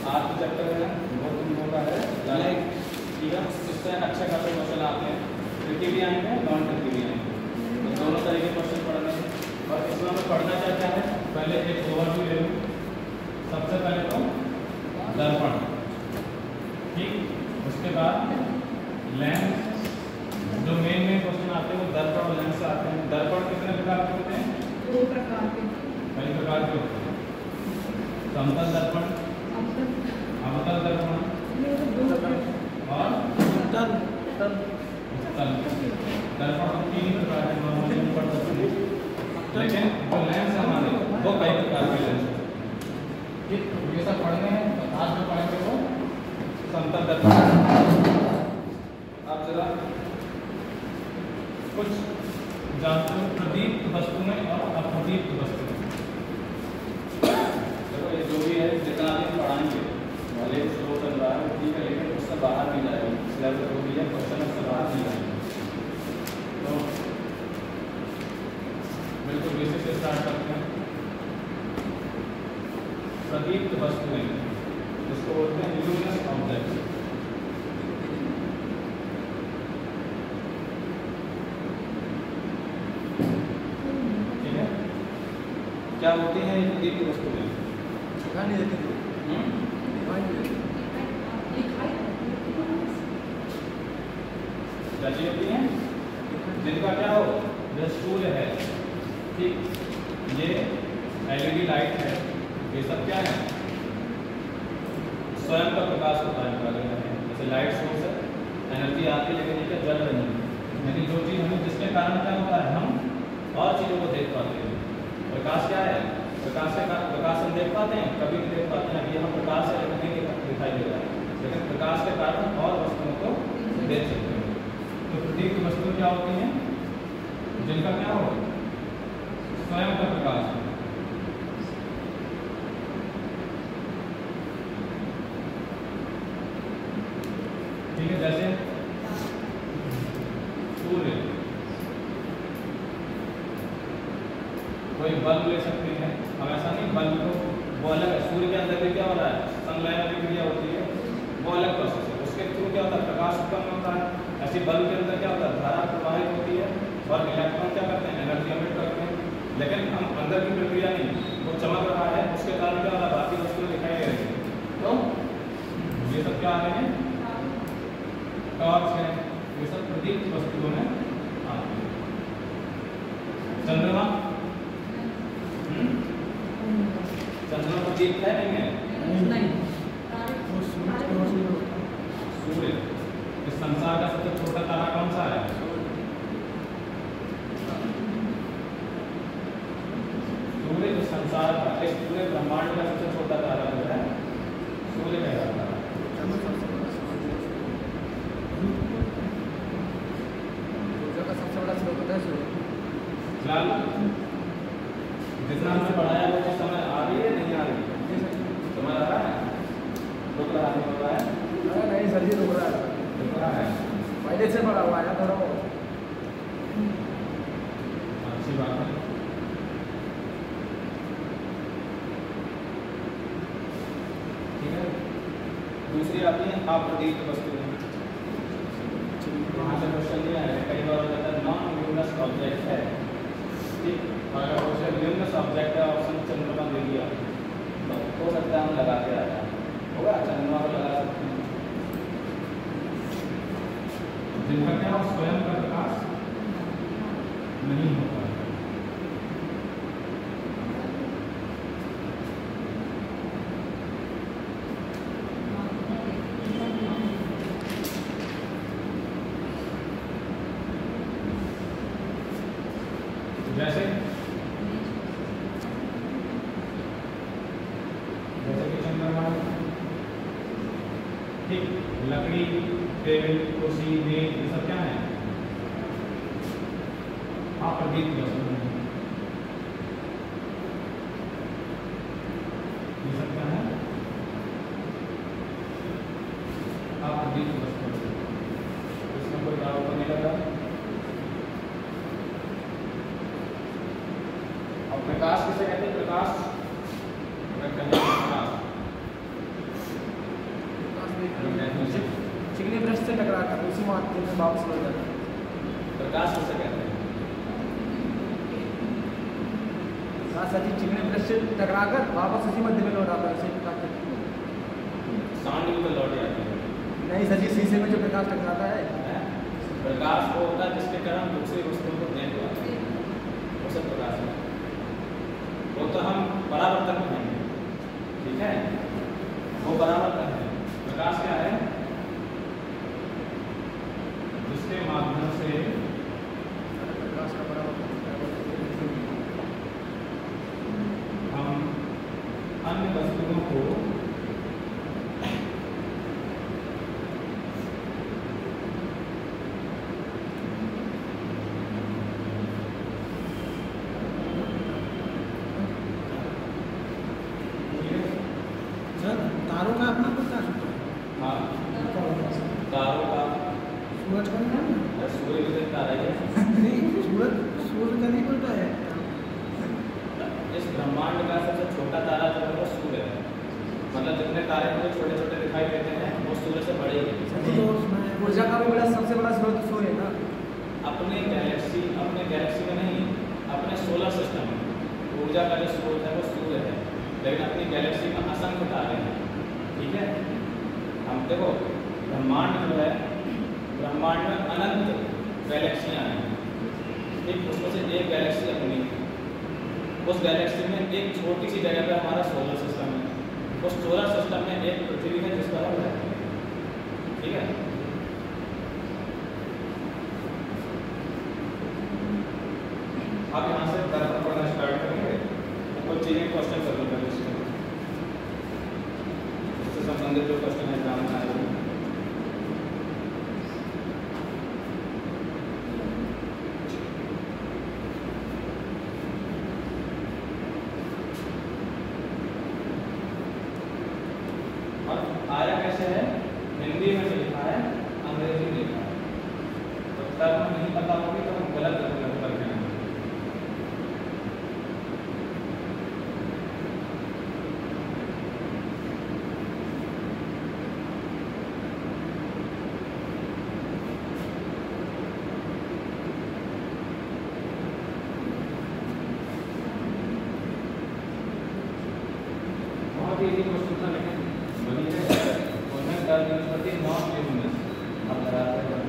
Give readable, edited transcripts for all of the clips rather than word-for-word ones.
आज का चैप्टर है वो तुम लोगों का है लाइक, ठीक है। इससे अच्छे खासे क्वेश्चन आते हैं, ट्रिकी भी आएंगे, नॉन ट्रिकी भी आएंगे, तो दोनों तरह के क्वेश्चन पढ़ने हैं। और इसमें हमें पढ़ना क्या क्या है, पहले एक ओवरव्यू ले लूँ। सबसे पहले तो दर्पण, ठीक। उसके बाद लेंस, जो मेन क्वेश्चन आते हैं वो दर्पण और लेंस से आते हैं। दर्पण कितने प्रकार के होते हैं? 2 प्रकार के। कई प्रकार के होते हैं। समतल दर्पण, अवतल दर्पण और उत्तल दर्पण। 3 प्रकार के नॉर्मली हम पढ़ सकते हैं, लेकिन जो लेंस हमारे वो कई प्रकार के लेंस हैं, ठीक। ये सब पढ़ने हैं, तो आज जो पढ़ेंगे वो समतल दर्पण। आप जरा कुछ जानते हो प्रदीप्त वस्तु में और अप्रदीप्त वस्तु में। देखो ये जो भी है जितना भी पढ़ाएंगे भले स्लो चल रहा है ठीक है, लेकिन उससे बाहर नहीं जाएगा। सिलेबस जो भी है क्वेश्चन उससे बाहर नहीं जाएगा। तो बिल्कुल बेसिक से स्टार्ट करते हैं। प्रदीप्त वस्तुएं, जिसको बोलते हैं ल्यूमिनस ऑब्जेक्ट। क्या होती है ये प्रदीप्त वस्तुएं? दिखाई देती है। कैसी होती हैं? जिनका क्या हो, जो सूर्य है, ठीक, ये एलईडी लाइट है, ये सब क्या है? स्वयं का प्रकाश होता है। जैसे लाइट सोर्स है, एनर्जी आती है लेकिन ये क्या जल रही है, लेकिन जो चीज़ हमें जिसके कारण क्या होता है, हम और चीज़ों को देख पाते हैं। प्रकाश क्या है? प्रकाश हम देख पाते हैं, कभी नहीं देख पाते हैं। अभी हम प्रकाश है लेकिन नहीं दिखाई दे रहा है, लेकिन प्रकाश के कारण और वस्तुओं को देख सकते हैं। तो प्रदीप्त वस्तु क्या होती हैं? जिनका क्या हो, स्वयं का प्रकाश हो। ठीक है, जैसे सूर्य, कोई बल्ब ले सकते हैं हम, ऐसा नहीं बल्ब को, वो अलग है। सूर्य के अंदर भी क्या हो रहा है, सनलाइट की क्रिया होती है, वो अलग प्रोसेस है। उसके थ्रू क्या होता है, प्रकाश उत्पन्न होता है। ऐसे बल्ब के अंदर क्या होता है, धारा प्रवाहित होती है और इलेक्ट्रॉन क्या करते हैं, एनर्जी एमिट करते हैं। लेकिन हम अंदर की प्रक्रिया नहीं, वो चमक रहा है, उसके कारण क्या हो रहा है, बाकी वस्तुएं दिखाई दे रही है। तो ये सब क्या आ रहे हैं, टॉर्च है, ये सब प्रदीप्त वस्तुओं में आते हैं। चंद्रमा, चंद्रमा प्रदीप्त है नहीं है? सूर्य, इस संसार का सबसे छोटा तारा कौन सा है? सूर्य। इस संसार का, इस पूरे ब्रह्मांड का सबसे छोटा तारा जो है सूर्य कहलाता है। सबसे बड़ा स्रोत होता है सूर्य। जितना हमने पढ़ाया वो समझ आ रही है नहीं आ रही है? समझ आ रहा है? रुक रहा नहीं हो रहा है? नहीं सर जी, रुक रहा है पहले से पढ़ा हुआ है थोड़ा। अच्छी बात है। ठीक है, दूसरी आती है अप्रदीप्त वस्तुएं। वहाँ से क्वेश्चन नहीं आया, कई बार हो जाता है नॉन ल्यूमिनस ऑब्जेक्ट है, ठीक। अगर क्वेश्चन ल्यूमिनस ऑब्जेक्ट है, ऑप्शन चंद्रमा दे दिया, तो हो सकता है हम लगा के आ जाए, होगा चंद्रमा को लगा सकते हैं। जिनका क्या हो, स्वयं का प्रकाश नहीं होता है। जैसे कि चंद्रमा, ठीक, लकड़ी, टेबल, कुर्सी, मेज, ये सब क्या है, अप्रदीप्त वस्तु है। ये सब क्या है, अप्रदीप्त वस्तु। इसमें कोई डाउट नहीं लगा। और प्रकाश किसे कहते हैं? प्रकाश, अगर कहें प्रकाश, में वापस लौट जाता है। प्रकाश किसे कहते हैं? प्रकाश सभी चिकने ब्रश से टकराकर वापस उसी मध्य में लौट आता है, उसे प्रकाश कहते हैं। साउंड भी तो लौट जाती है। नहीं सर जी, शीशे में जो प्रकाश टकराता है, प्रकाश वो होता है जिसके कारण दूसरी वस्तुओं को देख पाते हैं, उसे प्रकाश है। वो तो हम परावर्तन कहेंगे, ठीक है, वो परावर्तन है। प्रकाश क्या है? जिसके माध्यम से प्रकाश का परावर्तन हम अन्य वस्तुओं को तारों का अपना प्रकाश होता है। हाँ, तारों का, सूरज का नहीं है? सूर्य भी तो तारा ही है। नहीं, सूरज का नहीं बोलता है। इस ब्रह्मांड का सबसे छोटा तारा जो है वो सूर्य है। मतलब जितने तारे मुझे छोटे छोटे दिखाई देते हैं वो सूर्य से बड़े ही हैं। ऊर्जा का भी सबसे बड़ा स्रोत सूर्य है ना। अपने गैलेक्सी में नहीं, अपने सोलर सिस्टम में ऊर्जा का जो स्रोत है वो सूर्य है, लेकिन अपनी गैलेक्सी में असंख्य तारे हैं, ठीक है। हम देखो ब्रह्मांड जो है, ब्रह्मांड में अनंत गैलेक्सियाँ हैं, ठीक, उसमें से एक गैलेक्सी अपनी है। उस गैलेक्सी में एक छोटी सी जगह पे हमारा सोलर सिस्टम है। उस सोलर सिस्टम में एक पृथ्वी है जिस पर हम रहते हैं, ठीक है। अब यहाँ से दर्पण पढ़ना स्टार्ट करेंगे, कुछ चीज़ें क्वेश्चन कर लो पहले इसमें, इससे संबंधित जो क्वेश्चन है एग्जाम में आए हुए। और आया कैसे है? हिंदी में से लिखा है, अंग्रेजी में लिखा है। तो तब नहीं पता होगी तो हम गलत करके बहुत ही क्वेश्चन था, लेकिन बनी है उन्हें दर वनस्पति नॉन लिविंग अब लगाते हैं।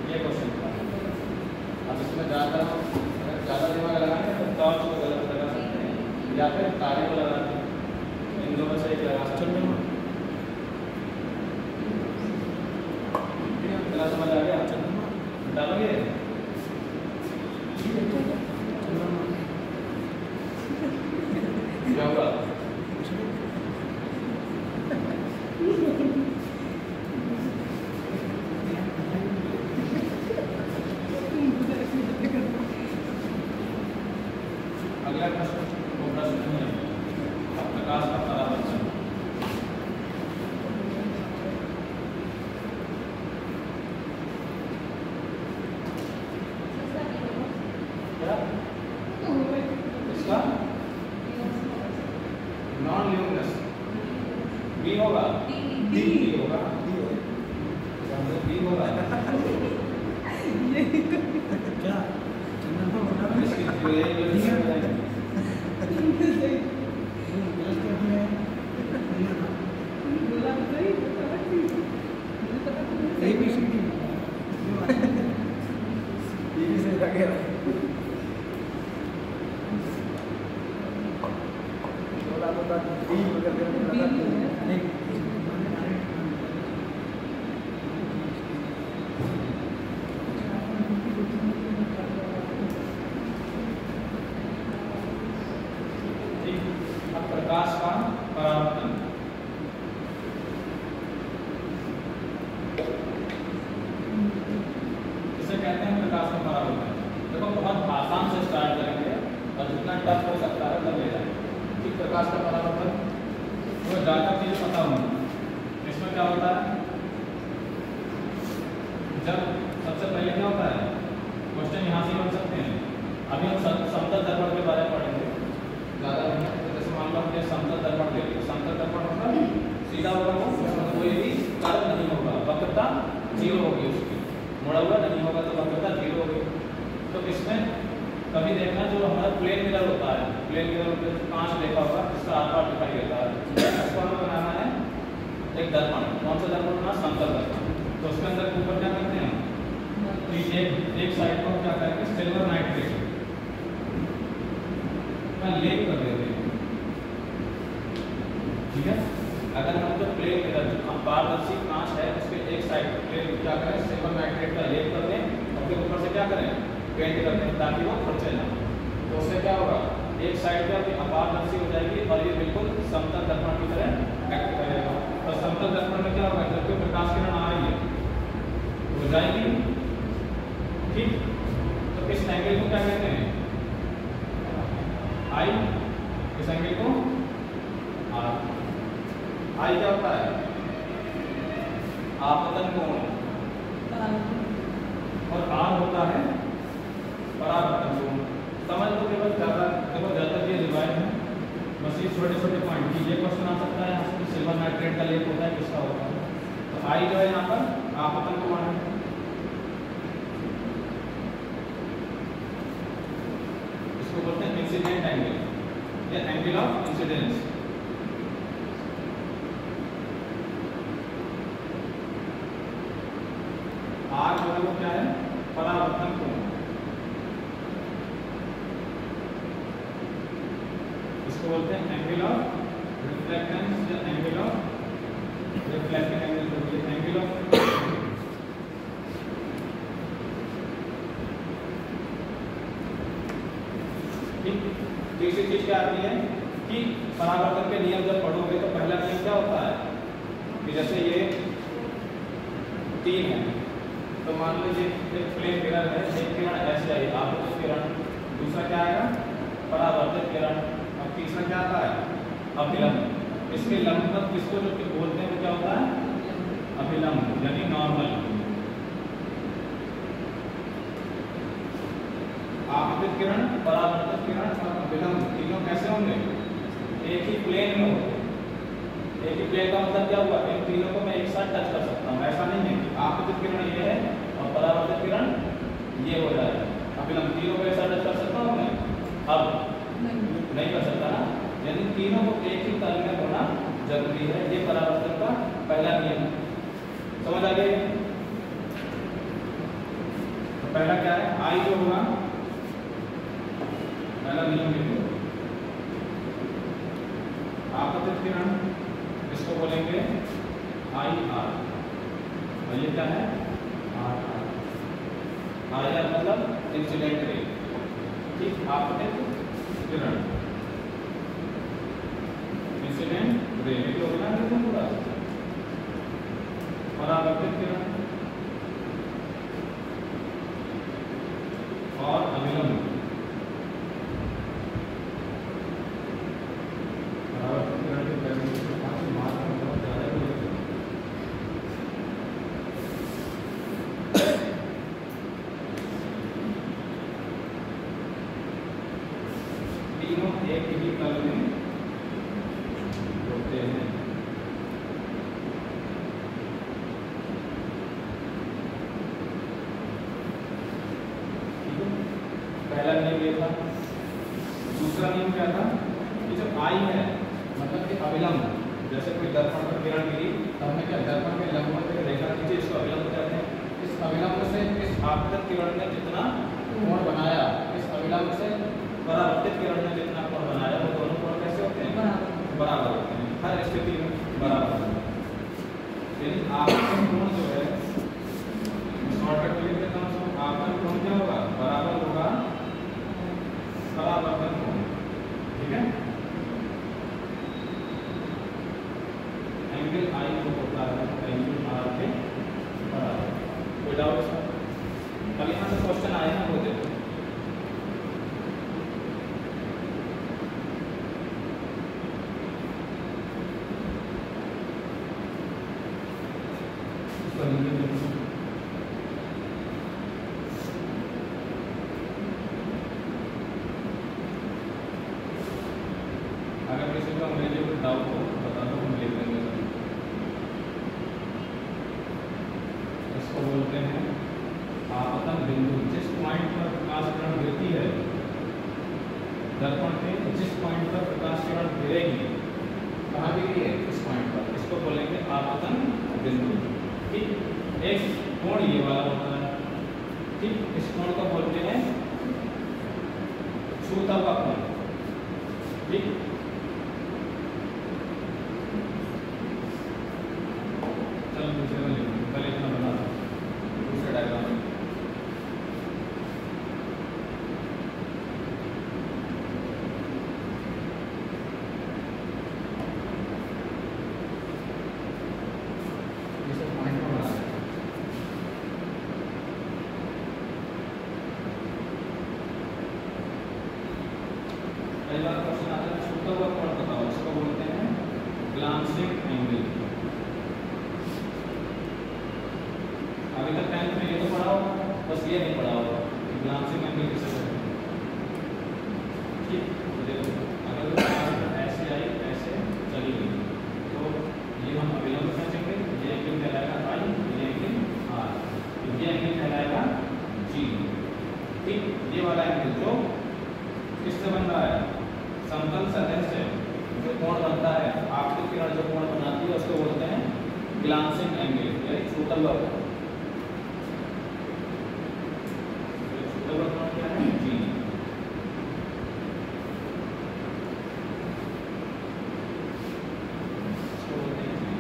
ये क्वेश्चन था। अब इसमें ज़्यादा अगर ज़्यादा दिमाग लगाएंगे तो टॉर्च को गलत लगा सकते हैं या फिर तारे को लगा सकते हैं, इन दोनों से एक लगा सकते हैं। समझ आ गया? डालोगे क्या हुआ? अगला प्रश्न वो प्रश्न नहीं है, प्रकाश का परावर्तन। इसका नॉन लिविंगनेस बी होगा, डी होगा, बी होगा। क्या इसकी जो ये जो प्रकाश का परावर्तन। इसे कहते हैं प्रकाश का परावर्तन। देखो बहुत आसान से स्टार्ट करेंगे और जितना टफ हो सकता है तब ले जाएंगे। ठीक, प्रकाश का परावर्तन तो ज़्यादा चीज़ पता होंगी। इसमें क्या होता है, जब सबसे पहले क्या होता है, क्वेश्चन यहाँ से बन सकते हैं। अभी हम समतल दर्पण के बारे में पढ़ेंगे ज़्यादा नहीं है। तो जैसे मान लो हमने समतल दर्पण ले लिया, समतल दर्पण होगा सीधा होगा, वो कोई भी कर्व नहीं होगा, वक्रता 0 होगी उसकी, मुड़ा हुआ नहीं होगा तो वक्रता 0 होगी। तो इसमें कभी देखना जो हमारा प्लेन मिरर होता है, प्लेन मिरर में कांच देखा होगा जिसका आर पार दिखाई देता है, इसको हमें बनाना है एक दर्पण। कौन सा दर्पण बनाना? समतल दर्पण। तो उसके अंदर ऊपर क्या करते हैं तो एक साइड को क्या करेंगे सिल्वर नाइट्रेट का लेप कर देते हैं, ठीक है। अगर हम जो प्लेन मिरर जो पारदर्शी कांच है उसके एक साइड प्लेन क्या करें सिल्वर नाइट्रेट का लेप कर दें और फिर ऊपर से क्या करें पेंट कर दें ताकि वो खर्चे ना। तो उससे क्या होगा एक साइड क्या अपारदर्शी हो जाएगी और ये बिल्कुल समतल दर्पण की तरह एक्ट करेगा। और समतल दर्पण में क्या होगा जब कोई प्रकाश किरण आ रही है हो जाएगी, ठीक। तो इस एंगल को क्या कहते हैं? आई। इस एंगल को आर। आई क्या होता है? आपतन कोण, और आर होता है परावर्तन कोण। समझ लो केवल ज़्यादा देखो ज़्यादा ये रिवाइज है बस ये छोटे छोटे पॉइंट की ये क्वेश्चन आ सकता है यहाँ से सिल्वर नाइट्रेट का लेप होता है किसका होता है। तो आई जो है यहाँ पर आपतन कोण है, इसको बोलते हैं इंसिडेंट एंगल या एंगल ऑफ इंसिडेंस। आर जो है वो क्या है? परावर्तन कोण। इसको बोलते हैं एंगल ऑफ रिफ्लेक्टेंस या angle of reflecting angle, angle of तीसरी चीज क्या आती है कि परावर्तन के नियम जब पढ़ोगे तो पहला नियम क्या होता है कि जैसे ये 3 है तो मान लीजिए एक प्लेन किरण है, एक किरण ऐसे आई आपतित किरण, दूसरा क्या आएगा परावर्तित किरण, और तीसरा क्या आता है अभिलंब। इसके लंबवत किसको जो बोलते हैं वो क्या होता है अभिलंब यानी नॉर्मल। आपतित किरण, परावर्तित किरण और अभिलंब तीनों कैसे होंगे? एक ही प्लेन में होंगे। एक ही प्लेन का मतलब क्या हुआ इन तीनों को मैं एक साथ टच कर सकता हूँ। ऐसा नहीं है कि आपतित किरण ये है और परावर्तित किरण ये हो जाएगा, अभिलंब तीनों को एक साथ टच कर सकता हूँ मैं? अब नहीं कर सकता ना, यानी तीनों को एक ही तल में होना जरूरी है। ये परावर्तन का पहला नियम है। समझ आ गई? तो पहला क्या है आई जो होगा पहला नियम लिखो आपतित किरण, इसको बोलेंगे आई आर, और ये क्या है आर आर। आर आर मतलब इंसिडेंट रे, ठीक। आपतित किरण इंसिडेंट रे में जो होना है पूरा। परावर्तित किरण और अभिलंब। तीनों एक ही तल में होते हैं। पहला नियम ये था। दूसरा नियम क्या था कि जब आई है मतलब कि अभिलंब, जैसे कोई दर्पण पर किरण गिरी तो हमने क्या दर्पण के लंबवत एक रेखा खींची, इसको अभिलंब कहते हैं। इस अभिलंब से इस आपतित किरण ने जितना कोण बनाया, इस अभिलंब से परावर्तित किरण ने जितना कोण बनाया वो दोनों कोण कैसे होते हैं? बराबर होते हैं हर स्थिति में बराबर। यानी आपतन कोण जो है शॉर्टकट लिख देता हूँ, आपतन कोण क्या होगा बराबर होगा परावर्तन कोण, ठीक है। एंगल आई जो होता है एंगल आर के बराबर। कोई डाउट सर? कल यहाँ से क्वेश्चन आए ना वो देखो। डाउट हो बता दो, हम लिख देंगे। इसको बोलते हैं आपतन बिंदु। जिस पॉइंट पर प्रकाश किरण गिरती है, दर्पण के जिस पॉइंट पर प्रकाश किरण गिरेगी, कहाँ गिरी है, इस पॉइंट पर, इसको बोलेंगे आपतन बिंदु। ठीक, एक कोण ये वाला होता है, ठीक, इस कोण को बोलते हैं छूता हुआ कोण। ठीक, चलो दूसरे में लिखो, पहले इतना बना दो, दूसरे डायग्राम में। पहला क्वेश्चन आता है छूता हुआ कोण बताओ, इसको बोलते हैं ग्लांसिंग एंगल। अभी तक 10th में ये तो पढ़ा होगा, बस ये नहीं पढ़ा होगा कि ग्लांसिंग एंगल किसे कहते हैं। ठीक, तो देखो अगर ऐसे आई ऐसे चली गई तो ये हम अविलंब खींचेंगे, ये एंगल कहलाएगा आई, ये एंगल आर, तो ये एंगल कहलाएगा जी। ठीक, ये वाला एंगल जो किससे बन रहा है, समतल सतह से जो कोण बनता है, आपतित किरण जो कोण बनाती है उसको बोलते हैं ग्लांसिंग एंगल, यानी छूता हुआ कोण। छूता हुआ कोण क्या है, जी। इसको बोलते हैं जी।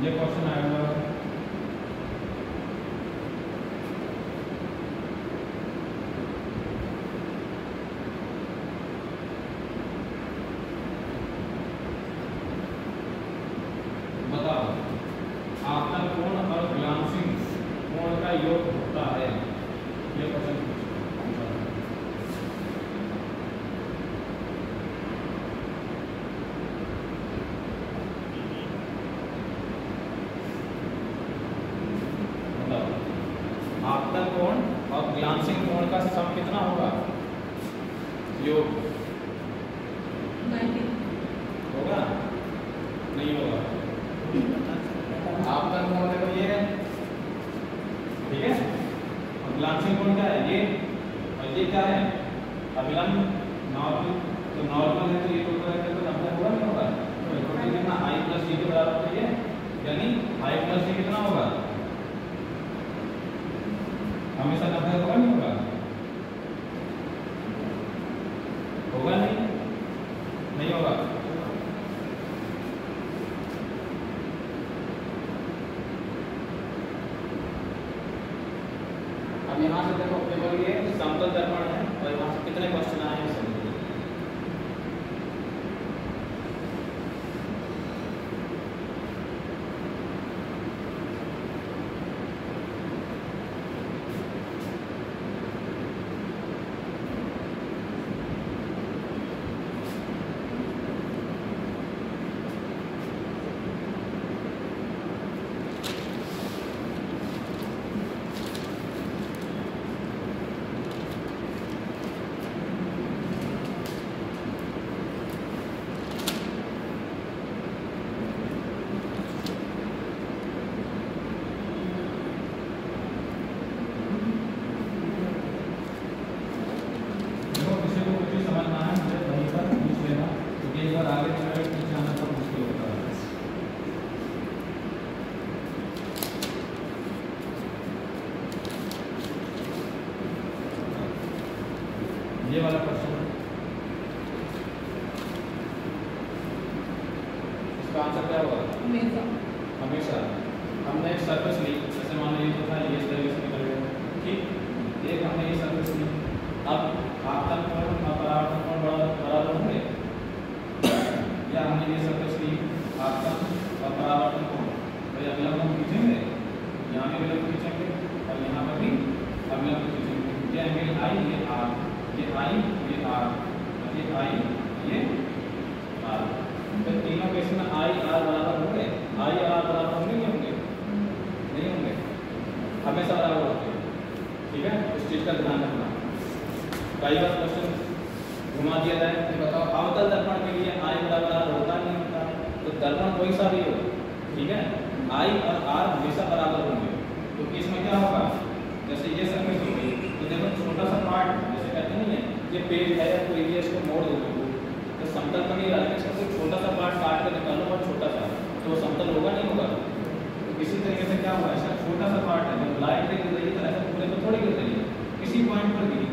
ये क्वेश्चन आएगा बताओ, आपतन कोण और ग्लांसिंग कोण का योग होता है, ये क्वेश्चन आपतन कोण और ग्लांसिंग कोण का सम कितना होगा, योग 90 होगा, नहीं होगा। आपतन कोण देखो ये है, ठीक है, और ग्लांसिंग कोण क्या है, ये, और ये क्या है, अविलंब नॉर्मल। तो नॉर्मल है तो ये टोटल है तो 90 होगा, नहीं होगा, तो टोटल कितना आई प्लस डी के बराबर होता है, यानी आई प्लस डी कितना होगा, हमेशा 90 होगा, नहीं होगा, होगा नहीं, नहीं होगा। अब यहाँ से देखो केवल ये समतल दर्पण है और यहाँ से कितने क्वेश्चन आए हैं समझिए। ये वाला क्वेश्चन इसका आंसर क्या होगा? हमेशा हमने एक सर्फेस ली, जैसे मान लीजिए तो था ये इस तरीके से निकल गया, ठीक, एक हमने ये सर्फेस ली, अब आपतन कोण और परावर्तन कोण बराबर होंगे, या हमने ये सर्फेस ली, आपतन और परावर्तन कोण, तो ये अविलंब हम खींचेंगे, यहाँ भी अविलंब खींचेंगे और यहाँ पर भी अगला पोजीशन, ये एंगल आई, ये आर, ये आई, ये आर, ये आई, ये आर। तो तीनों केस में आई आर बराबर होंगे, आई आर बराबर होंगे नहीं होंगे? नहीं होंगे, हमेशा बराबर होते हैं। ठीक है, इस चीज़ का ध्यान रखना। कई बार क्वेश्चन घुमा दिया जाए कि बताओ अवतल दर्पण के लिए आई बराबर आर होता नहीं होता? तो दर्पण कोई सा भी हो, ठीक है, आई और आर हमेशा बराबर होंगे। तो इसमें क्या होगा, जैसे ये सर्कल हो गई, तो देखो छोटा सा पार्ट, जैसे कहते नहीं है ये पेज है या कोई ये इसको मोड़ दो तो समतल तो नहीं रहा, इसका कोई छोटा सा पार्ट काट कर निकालो बहुत छोटा सा, तो समतल होगा नहीं होगा? तो इसी तरीके से क्या हुआ, इसका छोटा सा पार्ट है, जब लाइट गिर रही है तो ऐसा पूरे पर थोड़ी गिर रही है, किसी पॉइंट पर गिरी,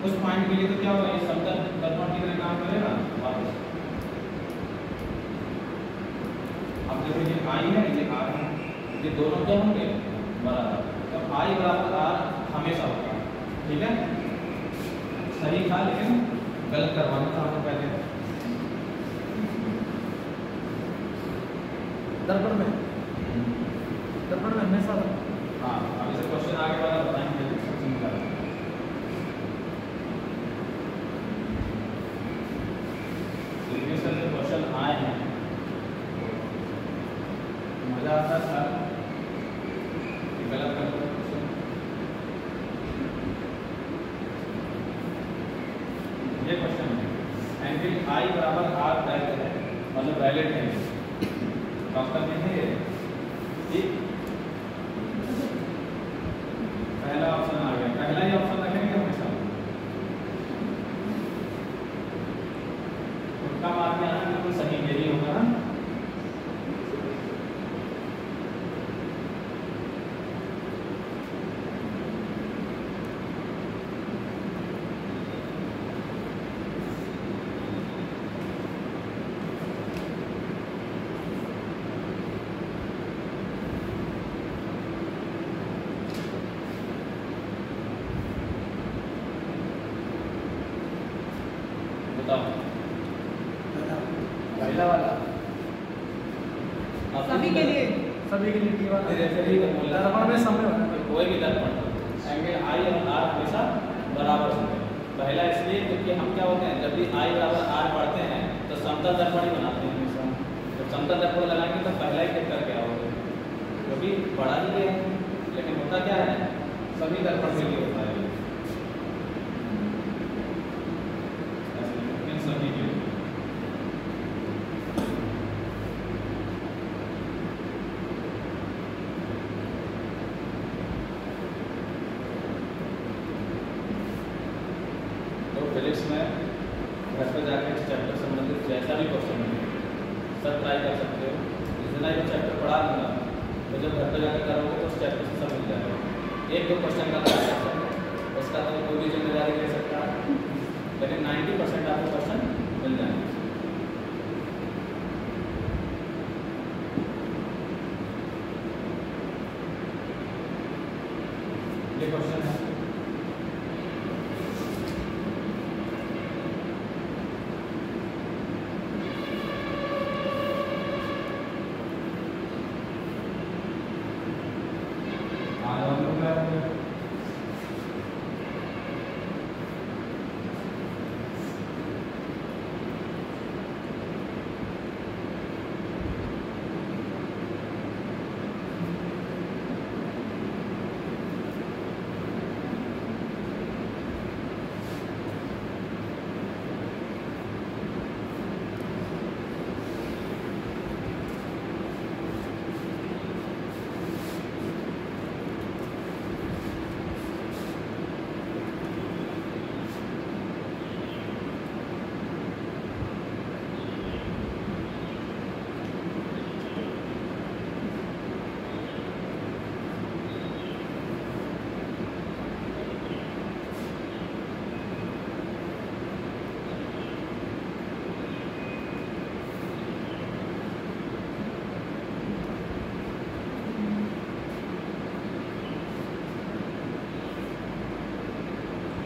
उस पॉइंट के लिए तो क्या होगा, ये समतल दर्पण की तरह काम करेगा वापस। अब देखो ये आई है, ये आर है, ये दोनों क्या होंगे बराबर, तो आई बराबर आर हमेशा होगा। ठीक है, सही था लेकिन गलत करवाना था आपको पहले। दर्पण में हमेशा। हाँ, अब इसे क्वेश्चन आगे वाला बताएंगे, सिंपल है। प्रीवियस ईयर में क्वेश्चन आए हैं, मजा आता है सर, गलत कर दो क्वेश्चन। ये क्वेश्चन है, एंगल आई बराबर आर वैलिड है, मतलब वैलिड है, डॉक्टर में है ये, ठीक। पहला ऑप्शन आ गया, पहला ही ऑप्शन रखेंगे हमेशा, उनका मार्क में आना बिल्कुल सही यही होगा ना। पहला वाला सभी के लिए टी वाला दर्पण में समय कोई भी दर्पण एंगल आई और आर हमेशा बराबर होते हैं। पहला इसलिए क्योंकि हम क्या होते हैं, जब भी आई बराबर आर पढ़ते हैं तो समतल दर्पण ही बनाते हैं हमेशा। जब समतल दर्पण लगाएंगे तो पहला ही टिक करके आओगे, क्योंकि पढ़ा ही है, लेकिन होता क्या है सभी दर्पण के लिए होता है, सभी के लिए। फिजिक्स में घर पर जाकर इस चैप्टर संबंधित जैसा भी क्वेश्चन है सब ट्राई कर सकते हो। जितना भी चैप्टर पढ़ा दूँगा तो जब घर पर जाकर करोगे तो उस चैप्टर से सब मिल जाएगा। एक दो क्वेश्चन का ट्राई कर सकते हो, उसका तो कोई भी जिम्मेदारी ले सकता है, लेकिन 90% आपको क्वेश्चन मिल जाएंगे। ये क्वेश्चन है,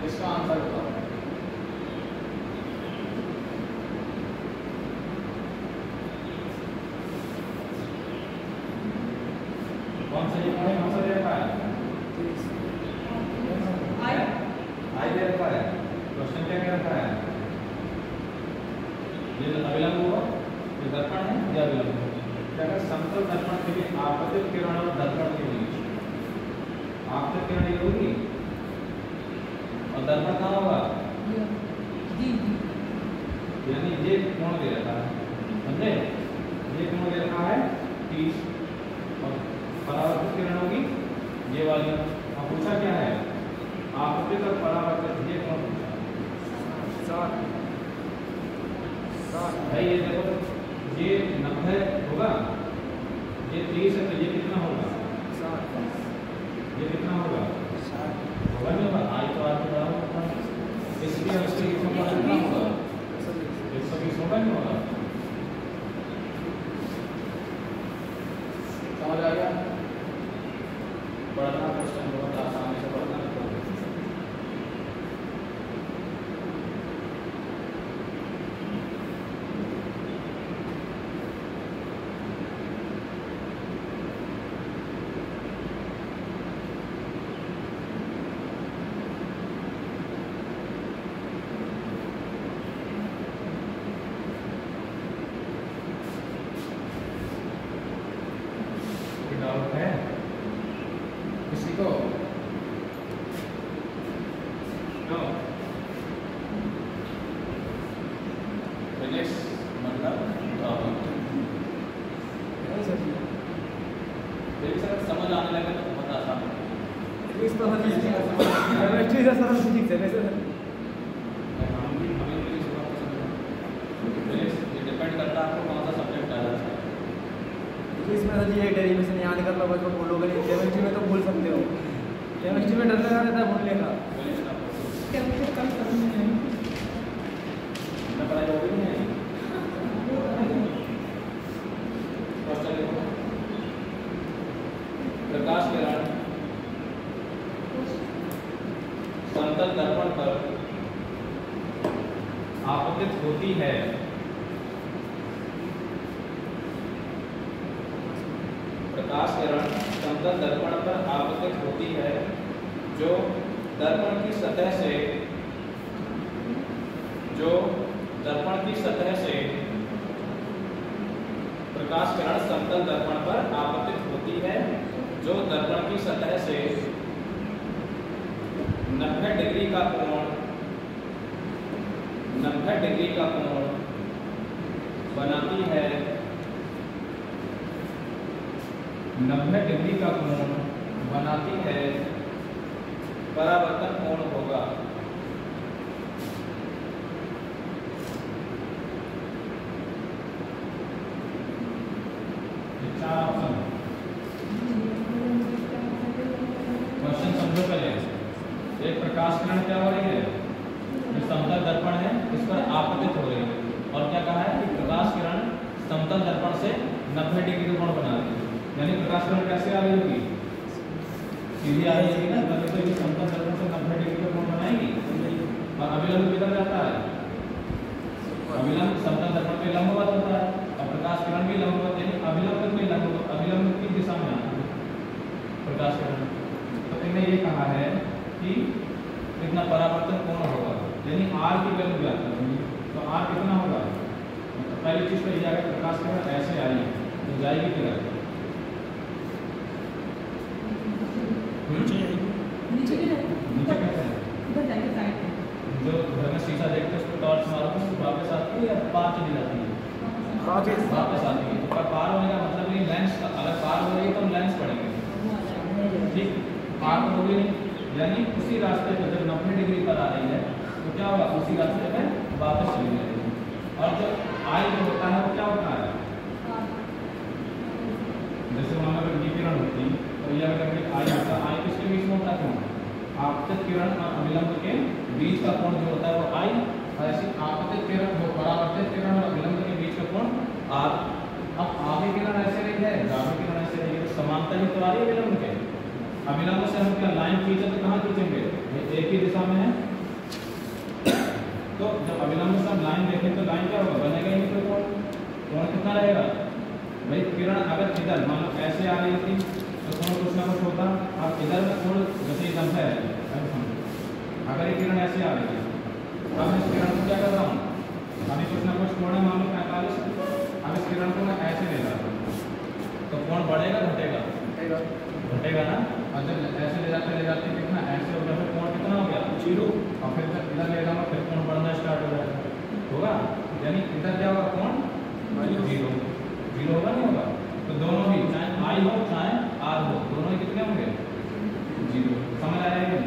इसका आंसर बताओ। कौन सा ये पढ़े, कौन सा दे रखा है? आई दे रखा है, क्वेश्चन क्या कह रखा है, ये अभिलंब हुआ, ये दर्पण है, ये अभिलंब है। अगर समतल दर्पण के लिए आपतित किरण और दर्पण के बीच आपतित किरण ये होगी और दर्पण कहाँ होगा, यानी ये कोण दे रखा है, समझे, ये कोण दे रखा है 30 और परावर्तित किरण होगी ये वाली। अब पूछा क्या है, आपतित और परावर्तित, ये कोण पूछा 60 भाई। ये देखो ये 90 होगा, ये 30 है, तो ये कितना होगा, ये कितना होगा, होगा नहीं होगा, आई तो आर के बराबर होगा, इसलिए उसके कितना होगा, 120 होगा नहीं होगा। समझ आ गया, पढ़ना क्वेश्चन बहुत आसानी से पढ़ना। डाउट है किसी को? नो। फिजिक्स मतलब फिजिक्स समझ आने लगे तो बहुत आसान है। फिजिक्स तो हर चीज का समझ, केमिस्ट्री से सारा फिजिक्स है वैसे। हमें फिजिक्स बहुत पसंद है। फिजिक्स ये डिपेंड करता है आपको कौन सा सब्जेक्ट डालना है। इसमें सर ये डेरिवेशन याद कर लो, बस भूलोगे नहीं। केमिस्ट्री में तो भूल सकते हो, केमिस्ट्री में डर लगा रहता है भूलने का। केमिस्ट्री कम समझ में आई, मैं पढ़ाई हो गई नहीं। प्रकाश किरण समतल दर्पण पर आपतित होती है, प्रकाश किरण समतल दर्पण पर आपतित होती है जो दर्पण की सतह से, जो दर्पण की सतह से, प्रकाश किरण समतल दर्पण पर आपतित होती है जो दर्पण की सतह से 90 डिग्री का कोण, 90 डिग्री का कोण बनाती है, 90 डिग्री का कोण बनाती है, परावर्तन कोण होगा। चार ऑप्शन क्वेश्चन समझो पहले। एक प्रकाश किरण क्या हो रही है, जो समतल दर्पण है इस पर आपतित हो रही है, और क्या कहा है कि प्रकाश किरण समतल दर्पण से 90 डिग्री का कोण बना रही है। यानी प्रकाश किरण कैसे आ रही होगी, सीधी आ रही है ना, तभी तो ये समतल दर्पण से 90 डिग्री का कोण बनाएगी। और अभिलंब किधर जाता है, अभिलंब समतल दर्पण पे लंबवत होता है, और प्रकाश किरण भी लंबवत, यानी अभिलंब में लंबवत, अभिलंब की दिशा में आती है प्रकाश किरण। तो इन्हें ये कहा है कि कितना परावर्तन कोण होगा, यानी आर की वैल्यू ज्ञात करेंगे। तो आर कितना होगा, तो पहली चीज तो ये आएगा, प्रकाश किरण ऐसे आई है तो जाएगी किधर, नीचे की नीचे कैसे है, उधर जाके साइड में जो घर में शीशा देखते हैं उसको टॉर्च मारो तो वापस आती है या पार चली जाती है, वापस आती है। तो पार होने का मतलब नहीं, लेंस अगर पार हो रही है तो हम लेंस पड़ेंगे, ठीक, पार तो होगी नहीं, यानी उसी रास्ते पर जब 90 डिग्री पर आ रही है तो क्या होगा, उसी रास्ते में वापस चली जाएगी। और जब आई जो होता है वो क्या होता है, जैसे मान लो ये किरण होती तो ये अगर आई होता, आई किसके बीच में होता है, आपतित किरण और अभिलंब के बीच का कोण जो होता है वो आई, और ऐसी आपतित किरण वो परावर्तित किरण और अभिलंब के बीच का कोण आर। अब आगे किरण ऐसे रही है, आगे किरण ऐसे रही है, तो समांतर ही तो आ रही है अभिलंब के। अभिलंब से हम क्या लाइन खींचे तो कहाँ खींचेंगे, एक ही दिशा में है। तो जब अभिलंब से हम लाइन देखें तो लाइन क्या होगा, बनेगा ही नहीं, कोण, कोण कितना रहेगा भाई, किरण अगर इधर मान लो ऐसे आ रही थी तो कोण कुछ ना कुछ होता, अब इधर में कोण जैसे 90 है, अगर ये किरण ऐसे आ रही है, अब इस किरण को क्या कर रहा हूँ, अभी कुछ ना कुछ कोण है, मान लो 45, अब इस किरण को मैं ऐसे ले रहा हूँ, तो कोण बढ़ेगा घटेगा, घटेगा ना। और जब ऐसे ले जाते कितना ऐसे हो गया, फिर कोण कितना हो गया 0, और फिर जब इधर ले जाऊंगा फिर कोण बढ़ना स्टार्ट हो जाएगा, होगा, यानी इधर क्या होगा, कोण 0 होगा, नहीं होगा। तो दोनों भी चाहे आई हो चाहे आर हो, दोनों ही कितने होंगे 0। समझ आ रहा है?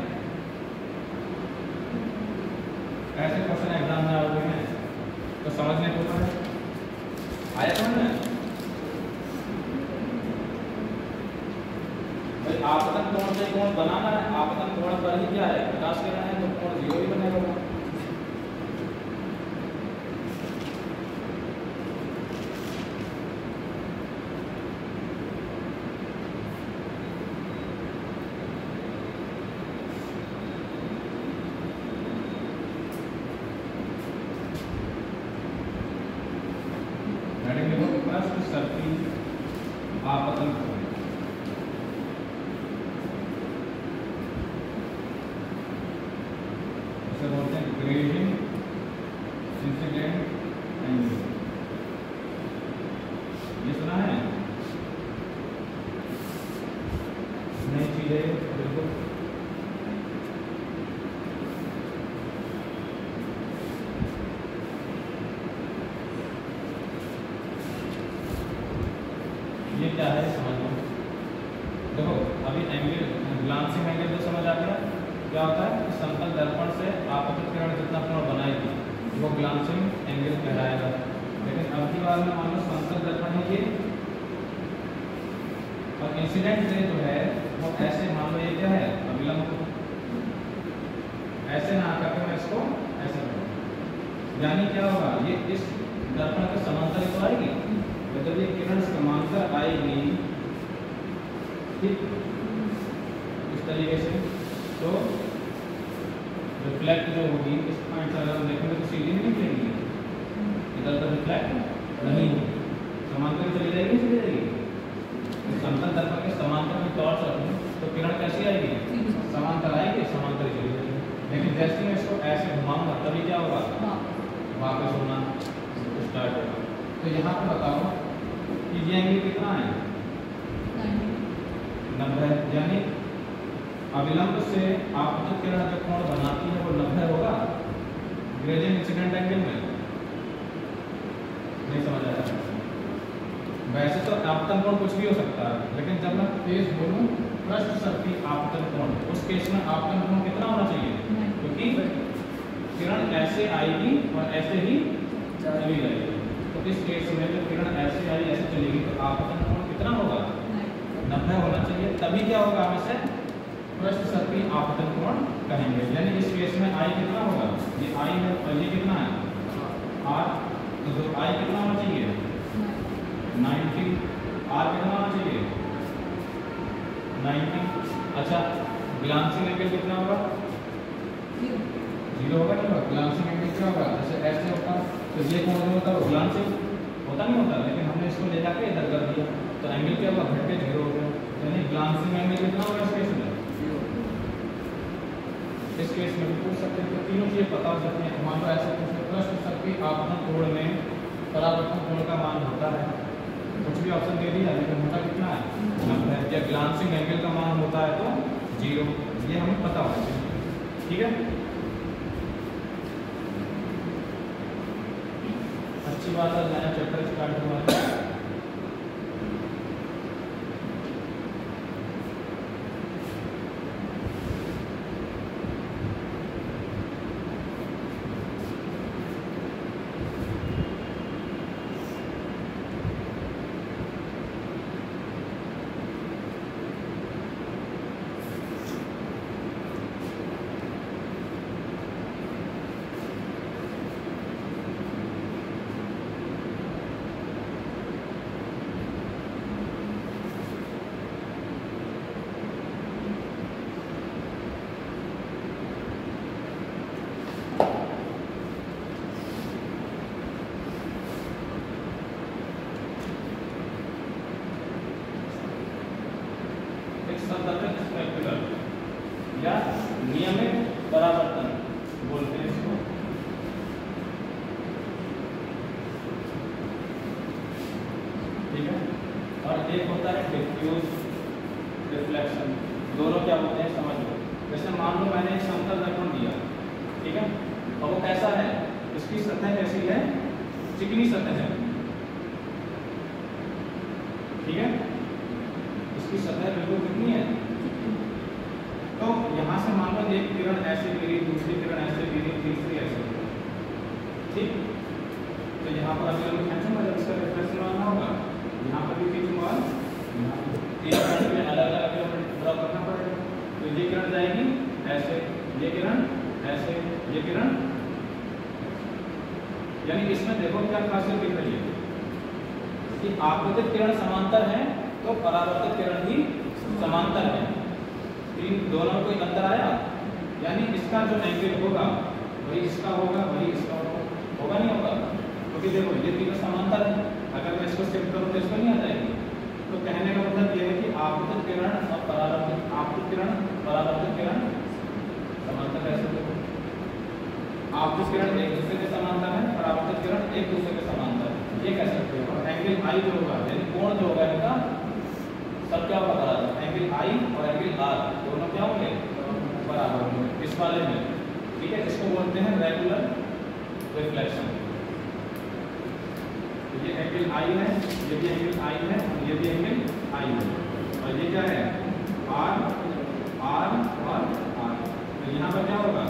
ऐसे क्वेश्चन एग्जाम में आते हैं तो समझने को है, आया समझ में? भाई आपतन कोण से कोण बनाना है, आपतन कोण पर ही क्या है, प्रकाश किरण है, तो कोण 0 ही बनेगा। आपतन कोण, इसे बोलते हैं ग्रेडिंग इंसिडेंट एंगल। ये सुना है? नई चीज है बिल्कुल। ये क्या है समझ लो। देखो अभी एंगल, ग्लांसिंग एंगल तो समझ आ गया, क्या होता है, समतल दर्पण से आपतित किरण जितना कोण बनाएगी वो ग्लांसिंग एंगल कहलाएगा। लेकिन अब की बार में मान लो समतल दर्पण है ये, और इंसिडेंट रे जो है वो ऐसे, मान लो ये क्या है अभिलंब, ऐसे ना करके मैं इसको ऐसे करूँ, यानी क्या होगा, ये इस दर्पण के समांतर तो आएगी, तो जब ये किरण समांतर आएगी ठीक इस तरीके से, तो रिफ्लेक्ट जो होगी इस पॉइंट से अगर देखेंगे तो सीधी नहीं निकलेगी, इधर तो रिफ्लेक्ट नहीं होगी, समांतर चली जाएगी, चली जाएगी। तो समतल दर्पण के समांतर में टॉर्च रखूं तो किरण कैसी आएगी, समांतर आएगी, समांतर चली जाएगी। लेकिन जैसे मैं इसको ऐसे घुमाऊंगा तभी क्या होगा, वापस होना स्टार्ट होगा। तो यहाँ पे बताओ कि ये एंगल कितना है, 90, यानी अविलंब से आपतित किरण जो कोण बनाती है वो 90 होगा ग्रेडिंग इंसिडेंट एंगल में। नहीं समझ आया? वैसे तो आपतन कोण कुछ भी हो सकता है, लेकिन जब मैं तेज बोलूं पृष्ठ सर्पी आपतन कोण, उस केस में आपतन कोण कितना होना चाहिए, क्योंकि किरण ऐसे आएगी और ऐसे ही चली जाएगी। तो इस केस में जब किरण ऐसे आई ऐसे चलेगी तो आपतन कोण कितना होगा, 90 होना चाहिए, तभी क्या होगा, हम इसे पृष्ठ सर्पी आपतन कोण कहेंगे। यानी इस केस में आई कितना होगा, ये आई है और ये कितना है आर, तो जो आई कितना होना चाहिए 90, आर कितना होना चाहिए 90। अच्छा ग्लांसिंग एंगल कितना होगा, 0 होगा, नहीं होगा। ग्लांसिंग एंगल क्या होगा, जैसे ऐसे होता तो ये कोण जो होता है वो ग्लांसिंग होता नहीं होता, लेकिन हमने इसको ले जाके इधर कर दिया तो एंगल क्या होगा, घट के 0 हो गया। यानी ग्लांसिंग एंगल कितना होगा इस केस में, इस केस में भी पूछ सकते हैं, तो तीनों चीजें पता हो सकती हैं। मान लो ऐसे पूछे पृष्ठ सर्पी आपतन कोण में परावर्तन कोण का मान होता है, कुछ भी ऑप्शन दे दिया, लेकिन होता कितना है 90, या ग्लांसिंग एंगल का मान होता है तो 0, ये हमें पता होना चाहिए। ठीक है, अच्छी बात है, नया चैप्टर स्टार्ट हुआ है। बोलते हैं इसको। ठीक है, और एक होता है डिफ्यूज रिफ्लेक्शन। दोनों क्या होते हैं समझ लो। जैसे मान लो मैंने एक समतल दर्पण दिया, ठीक है, और वो कैसा है, इसकी सतह कैसी है, चिकनी सतह है, ठीक है, इसकी सतह बिल्कुल कितनी है। तो यहाँ से मान लो एक किरण ऐसे गिरी, दूसरी किरण ऐसे गिरी, तीसरी ऐसे गिरी, ठीक। तो यहाँ पर अभी हम खींचूंगा, जब इसका रिफ्लेक्शन आना होगा, यहाँ पर भी खींचूंगा, तीन किरण में अलग अलग ड्रॉ करना पड़ेगा। तो ये किरण जाएगी ऐसे, ये किरण ऐसे, ये किरण, यानी इसमें देखो क्या खासियत दिख रही है कि आपतित किरण समांतर है तो परावर्तित किरण भी समांतर है। इन दोनों कोई अंतर आया, यानी इसका जो एंगल होगा वही इसका होगा, वही इसका होगा नहीं होगा, क्योंकि देखो ये तीनों समांतर है। अगर मैं इसको शिफ्ट करूँ तो इसको नहीं आ जाएगी। तो कहने का मतलब ये है कि आपतित किरण और आपतित किरण परावर्तित किरण समांतर कैसे होगा। आपतित किरण एक दूसरे के समांतर है, परावर्तित किरण एक दूसरे के समांतर है, ये कह सकते हो। एंगल आई जो होगा, यानी कोण जो होगा इनका सब क्या होगा बराबर, एंगल आई और एंगल आर दोनों क्या होंगे बराबर होंगे इस वाले में, ठीक है। इसको बोलते हैं रेगुलर रिफ्लेक्शन। ये एंगल आई है, ये भी एंगल आई है, और ये भी एंगल आई है, और ये क्या है आर, आर और आर। तो यहाँ पर क्या होगा,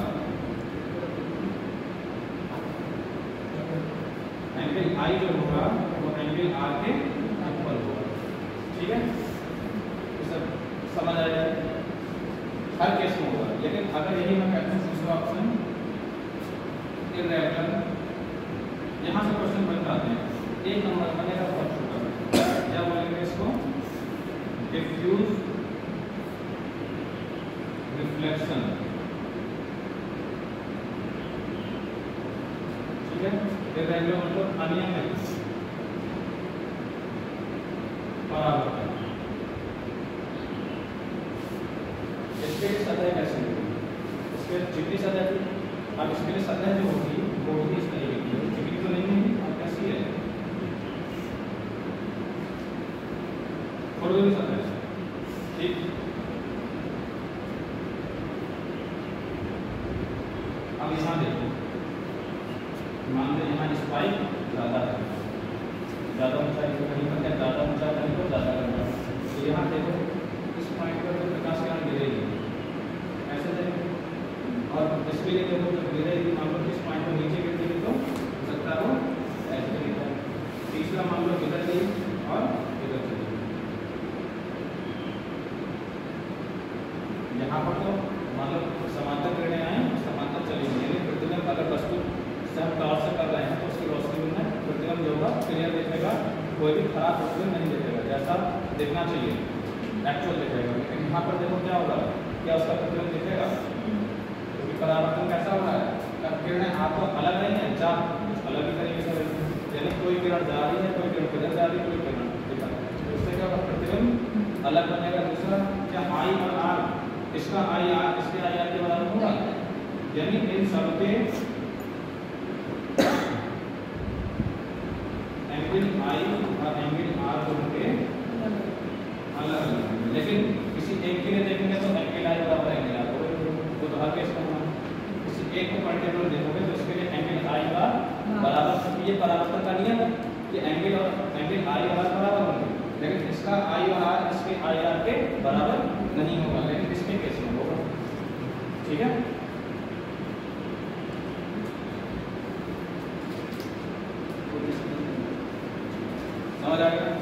एंगल आई जो होगा वो एंगल आर के ऊपर होगा, ठीक है। समझ आ जाए, हर केस में होगा। लेकिन अगर यही मैं कहता हूँ दूसरा ऑप्शन इररेगुलर, यहाँ से क्वेश्चन बन जाते हैं। एक नंबर बनेगा बहुत छोटा, क्या बोलेंगे इसको, डिफ्यूज रिफ्लेक्शन, ठीक है। इररेगुलर मतलब अनियमित परावर्तन। इसके लिए सतह कैसे होगी, इसके चिकनी सतह थी, अब इसके लिए सतह जो होगी वो होगी इस तरीके की, चिकनी तो नहीं होगी, अब कैसी है खुरदुरी सतह है, ठीक। अब यहाँ देखो, मान लो यहाँ स्पाइक ज़्यादा है, ज़्यादा ऊंचाई को कहीं पर क्या ज़्यादा ऊंचा कहीं पर ज़्यादा करना। तो यहाँ देखो इस पॉइंट पर तो प्रकाश किरण गिरेगी ऐसे देखो, और इसके लिए देखो तो गिरेगी, मान लो इस पॉइंट पर नीचे गिरेगी तो हो सकता है वो ऐसे गिर जाए। तीसरा मान लो इधर गई और इधर चली, यहाँ पर तो मान लो समांतर किरणें आए समांतर चली गई, यानी प्रतिबिंब अगर वस्तु से हम टॉर्च से कर रहे हैं तो उसकी रोशनी में प्रतिबिंब जो होगा क्लियर दिखेगा, कोई भी खराब प्रतिबिंब नहीं दिखेगा, जैसा देखना चाहिए एक्चुअल दिखेगा। लेकिन यहाँ पर देखो क्या होगा, क्या उसका प्रतिबिंब दिखेगा, क्योंकि परावर्तन कैसा हो रहा है, किरणें आपको अलग नहीं है, चार कुछ अलग ही तरीके से रहती है, यानी कोई किरण जा रही है, कोई किरण किधर जा रही है, कोई किरण दिखा, तो उससे क्या होगा प्रतिबिंब अलग बनेगा। दूसरा क्या आई और आर, इसका आई आर इसके आई आर के बराबर होगा, यानी इन सबके एंगल आई और एंगल आर दोनों के अलग अलग, लेकिन किसी एक के लिए देखेंगे तो एंगल आई बराबर एंगल आर वो तो हर केस में होगा। किसी एक को पर्टिकुलर देखोगे तो इसके लिए एंगल आई आर बराबर, ये परावर्तन का नियम है कि एंगल और एंगल आई और आर बराबर होंगे, लेकिन इसका आई और आर इसके आई आर के बराबर नहीं होगा, लेकिन इसके केस में होगा, ठीक है। समझ आ गया।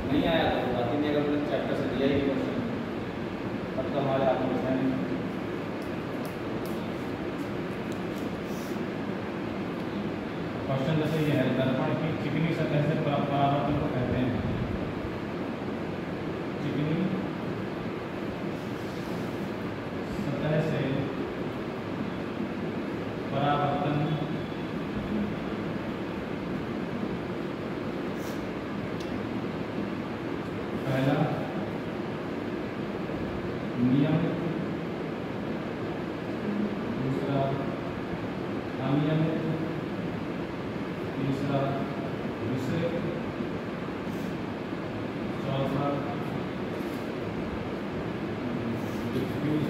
नहीं आया तो बात ही नहीं, अगर मैंने चैप्टर से दिया ही क्वेश्चन तब तो हमारे हाथ में है नहीं। क्वेश्चन जैसे ये है, दर्पण की चिकनी सतह से परावर्तन को कहते हैं। चिकनी सतह से परावर्तन पहला नियम, दूसरा अनियमित, तीसरा विषय, चौथा डिफ्यूज।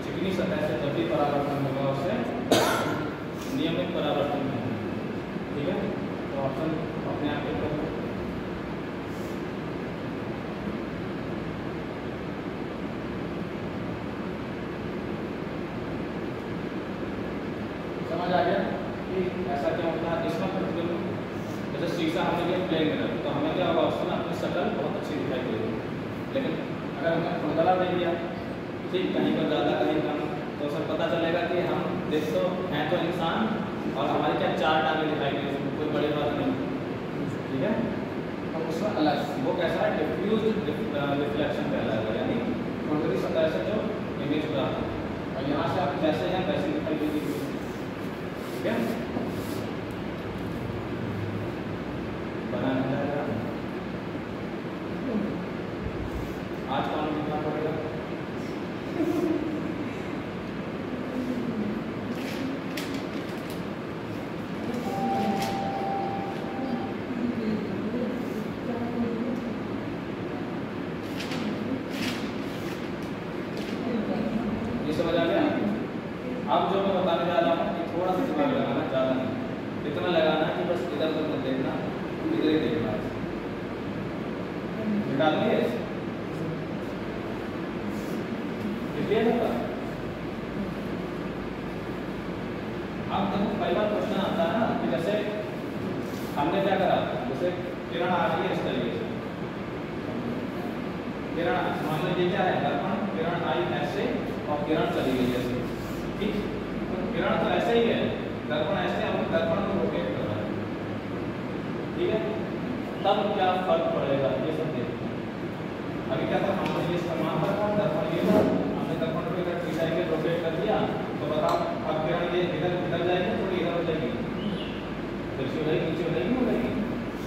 चिकनी सतह से जब भी परावर्तन होगा उसे नियमित परावर्तन होगा। ठीक है, तो ऑप्शन अपने आप पे करो। समझ आ गया कि ऐसा क्या होता है? इसका प्रतिबिंब जैसे शीशा हमने लिया प्लेन मिरर, तो हमें क्या होगा, उसमें अपनी शक्ल बहुत अच्छी दिखाई देगी। लेकिन अगर हमें खुरदला दे दिया, ठीक, कहीं पर ज़्यादा कहीं कम, तो सब पता चलेगा कि हम देख तो हैं तो इंसान और हमारी क्या चार टांगें दिखाई दे रही, कोई बड़ी बात नहीं। ठीक है, तो उसमें अलग वो कैसा है, डिफ्यूज रिफ्लेक्शन कहलाएगा, यानी खुरदली सतह से जो इमेज प्राप्त हो और यहाँ से आप जैसे हैं वैसे दिखाई देगी। ठीक है, बनाना जाएगा। आज कौन लिखना पड़ेगा? ये समझ आ गया? अब जो मैं बताने जा रहा हूँ कि थोड़ा सा दिमाग लगाना, ज़्यादा नहीं, इतना लगाना कि बस इधर उधर मत देखना, इधर ही देखना। मिटा देंगे क्लियर होगा? अब देखो पहला क्वेश्चन आता है ना कि जैसे हमने क्या करा, जैसे किरण आ रही है इस तरीके से, किरण मान लो ये क्या है, दर्पण, किरण आई ऐसे और किरण चली गई ऐसे। ठीक, तो किरण तो ऐसे ही है, दर्पण ऐसे, हम दर्पण को रोटेट कर रहा है। ठीक है, तब क्या फर्क पड़ेगा ये सब देखते हैं। अभी क्या था, हमने ये समान था, दर्पण ये था, हमने दर्पण को इधर पीछे के रोटेट कर दिया, तो बताओ अब किरण ये इधर जाएगी, थोड़ी इधर हो जाएगी, नीचे हो जाएगी, नीचे हो जाएगी, हो जाएगी।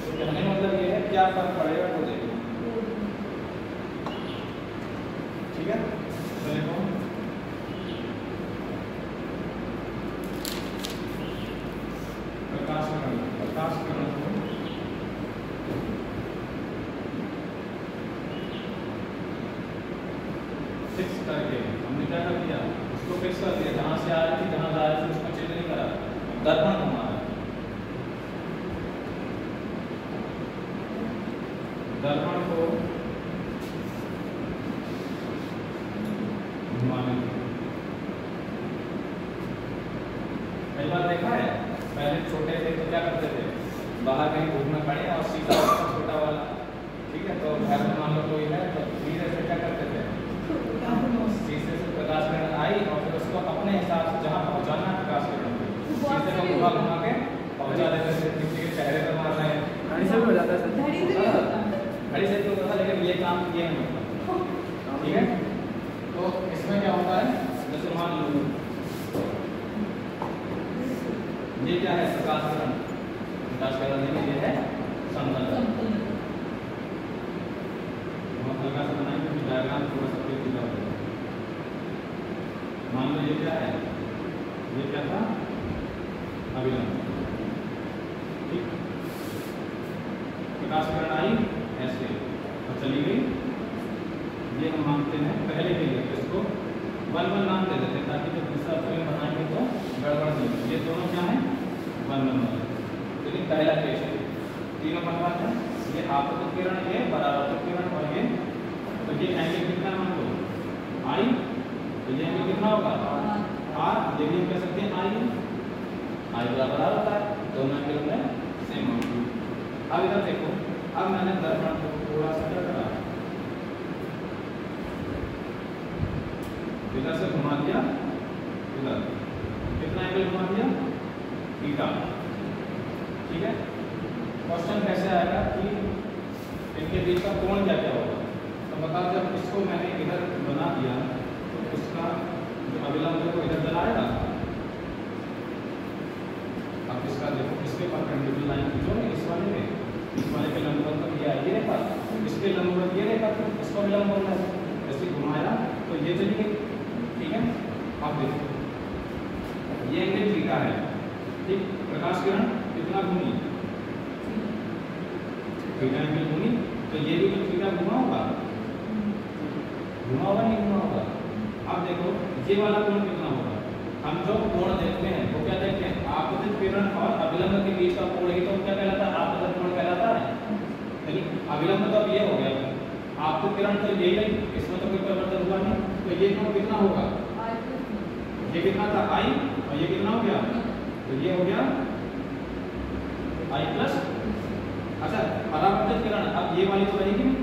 तो कहने का मतलब ये है क्या फर्क पड़ेगा तो देखो। ठीक है, चलिए प्रकाश किरण को फिक्स करके हमने क्या कर दिया, उसको फिक्स कर दिया, जहाँ से आ रही थी जहाँ जा रही थी उसको चेंज नहीं करा, दर्पण घुमा रहा है, दर्पण को घुमाने। कई बार देखा है, पहले छोटे थे तो क्या करते थे, बाहर कहीं धूप में खड़े और सीधा छोटा वाला, ठीक है, तो घर में मान लो कोई है तो धीरे से क्या करते थे, शीशे से प्रकाश किरण आई और फिर उसको अपने हिसाब से जहाँ पहुँचाना है प्रकाश किरण को शीशे को घुमा घुमा के पहुँचा देते थे, किसी के चेहरे पर मार रहे हैं, घड़ी से भी हो जाता है सर। घड़ी से भी होता है। घड़ी से तो होता, लेकिन ये काम ये नहीं होता। ठीक है, तो इसमें क्या होता है, जैसे मान लो ये क्या है, प्रकाश किरण, प्रकाश किरण नहीं, ये है समतल। बहुत हल्का सा बनाएंगे क्योंकि डायग्राम थोड़ा सा पेचीदा हो जाएगा। मान लो ये क्या है, ये क्या था, अभिलंब। ठीक, प्रकाश किरण आई ऐसे और चली गई, ये हम मानते हैं पहले के लिए, इसको 1 नाम दे देते हैं ताकि जब दूसरा फ्रेम बनाएंगे तो गड़बड़ नहीं। ये दोनों क्या है, 1 लेकिन पहला केस है, तीनों बनवा है, ये आपतन किरण, ये परावर्तक किरण और ये, तो ये एंगल कितना मान लो आई, तो ये एंगल कितना होगा आर, ये भी हम कह सकते हैं आई, आई बराबर आर होता है, दोनों एंगल में सेम होंगे। अब इधर देखो, अब मैंने दर्पण को थोड़ा सा क्या करा, इधर से घुमा दिया, इधर कितना एंगल घुमा दिया, थीटा। ठीक है, क्वेश्चन कैसे आएगा कि इनके बीच का कोण क्या क्या होगा। तो बताओ, जब इसको मैंने इधर बना दिया तो उसका जो अभिलंब है वो इधर चलाएगा। अब इसका देखो, इसके परपेंडिकुलर लाइन खींचोगे, इस वाले के लंबवत तो ये आएगी रेखा, इसके लंबवत ये रेखा, तो इसको विलंब होना है, ऐसे घुमाया तो ये चली गई। ठीक है, अब देखो ये एंगल थीटा है, ठीक, प्रकाश किरण कितना घूमी, थीटा एंगल घूमी, तो ये भी तो थीटा घुमा होगा, घुमा होगा नहीं घुमा होगा। अब देखो ये वाला कोण कितना होगा, हम जो कोण देखते हैं वो क्या देखते हैं, आपतित किरण और अभिलंब के बीच का कोण ही तो क्या कहलाता है, आपतित कोण कहलाता है। यानी अभिलंब तो अब ये हो गया, आपतित किरण तो यही रही, इसमें तो कोई परिवर्तन हुआ नहीं, तो ये कोण कितना होगा, ये कितना था आई, और ये कितना हो गया, तो ये हो गया आई प्लस। अच्छा, परावर्तित किरण अब ये वाली तो रहेगी नहीं,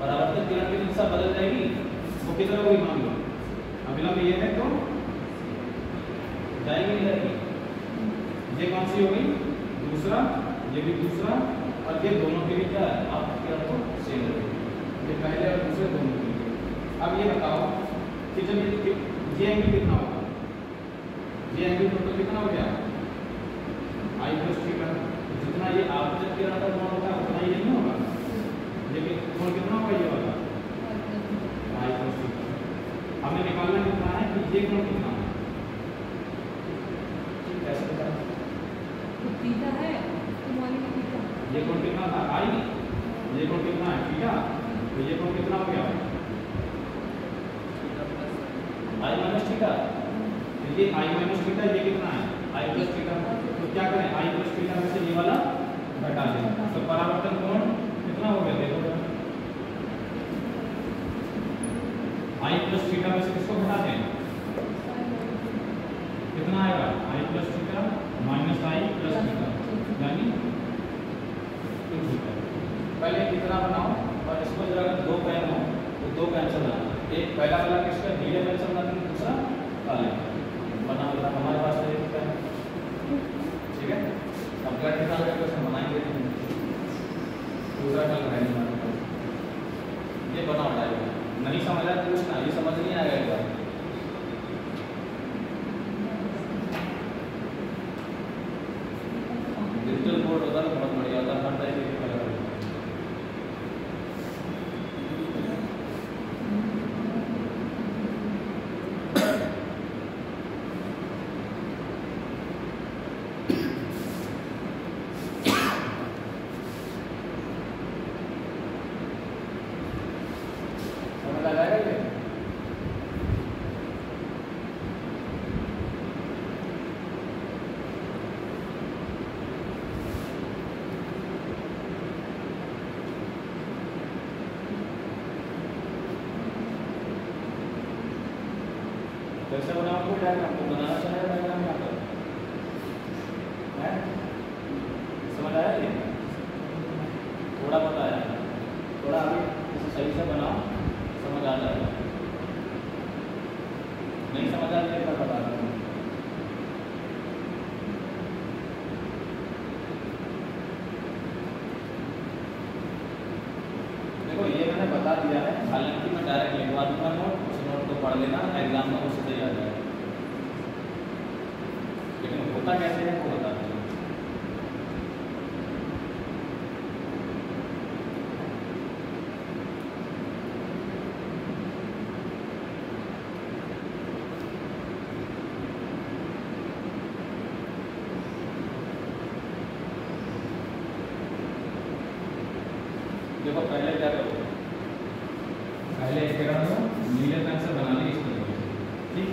परावर्तित किरण की दिशा बदल जाएगी, वो कितना होगी मान लो, अभिलंब ये है तो जाएगी नहीं जाएगी, ये कौन सी हो गई, दूसरा, ये भी दूसरा, और ये दोनों के भी क्या है, आप किरण को सेम रखेंगे, ये पहले और दूसरे दोनों के लिए। अब ये बताओ कि जब ये एंगल कितना होगा, ये एंगल टोटल कितना हो गया, आई प्लस थीटा, जितना ये आपतित किरण का कोण होता है उतना ये नहीं होगा, लेकिन कोण कितना होगा ये वाला, आई प्लस थीटा। हमें निकालना कितना है कि ये कोण कितना है, कैसे पता, थीटा है, तुम्हारी थीटा, ये कोण कितना था आई, ये कोण कितना है थीटा, तो ये कोण कितना हो गया, आई माइनस थीटा, तो ये आई माइनस थीटा, ये कितना है आई प्लस थीटा, तो क्या करें आई प्लस थीटा में से ये वाला घटा दें, तो परावर्तन कोण कितना हो गया, देखो आई प्लस थीटा में से किसको घटा दें, कितना आएगा आई प्लस थीटा माइनस आई प्लस थीटा, यानी 2 थीटा। पहले कितना बनाओ और इसको जरा अगर दो पेन हो तो दो पेंसिल बनाना, एक पहला वाला किसका नीले पेंसिल बनाते हैं, दूसरा काले बना होता हमारे पास तो एक पेन। ठीक है, अब गट निकाल करके उसे बनाएंगे, दूसरा कल रहेगा, ये बना होता है, नहीं समझ आया पूछना, ये समझ नहीं आएगा एक बार। डिजिटल बोर्ड होता है बहुत बढ़िया होता है, हर तरीके के कलर होता है। समझ आ जाएगा ये? कैसे बनाओ कोई डायग्राम, तो बनाना चलेगा डायग्राम यहाँ पर, है समझ आया ये, थोड़ा बताया, थोड़ा अभी इसे सही से बनाओ, समझ आ जाएगा, नहीं समझ आ जाए तो बता दूँ। देखो ये मैंने बता दिया है, हालांकि मैं डायरेक्ट लिखवा दूंगा नोट, उस नोट को पढ़ लेना, एग्जाम में उससे सही आ जाएगा, लेकिन होता कैसे है वो बता दूंगा। देखो पहले क्या करो, पहले एक किरण को नीले पेन से बना ली इस तरीके से, ठीक,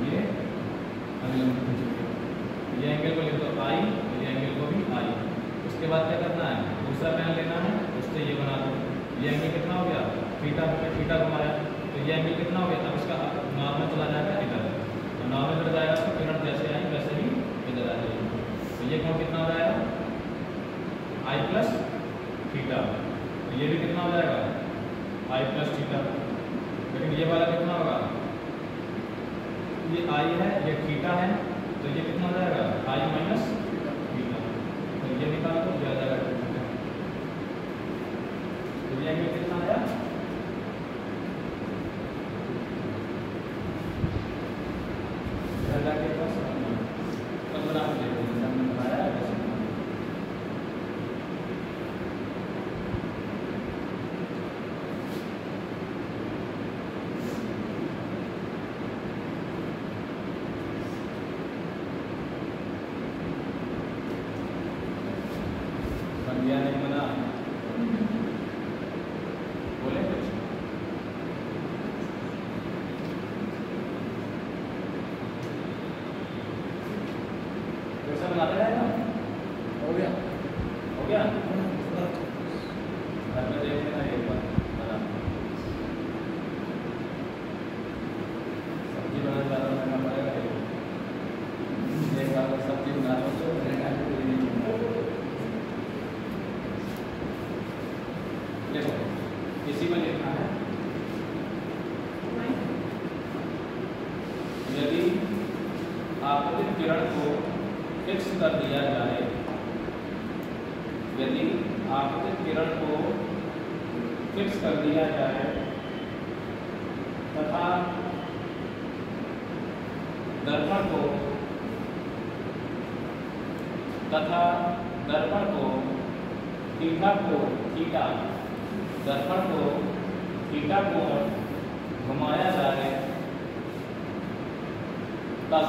ये अभिलंब खींचोगे, ये एंगल को लिख दो आई, ये एंगल को भी आई। उसके बाद क्या करना है, दूसरा पेन लेना है, उससे ये बना दो, ये एंगल कितना हो गया थीटा, थीटा घुमाया, तो ये एंगल कितना हो गया, अब इसका नॉर्मल चला जाएगा इधर, प्लस थीटा, लेकिन ये वाला कितना होगा, ये आई है, ये थीटा है, तो ये कितना हो जाएगा आई माइनस थीटा, तो ये निकाल दो, ये आ जाएगा थीटा। तो ये एंगल कितना आया, के पास तो बना के हमने बताया है। बन गया नहीं बना, बोले कुछ कैसा बनाते रहेगा, हो गया। हो गया, घर में देख लेना एक बार बना। सब्जी बनाने ज़्यादा महंगा पड़ेगा, एक बार सब्जी बना लो तो देखो इसी में लिखना है, यदि आपतित किरण को फिक्स कर दिया जाए, यदि आपतित किरण को फिक्स कर दिया जाए तथा दर्पण को थीटा दर्पण को थीटा कोण घुमाया जाए, तब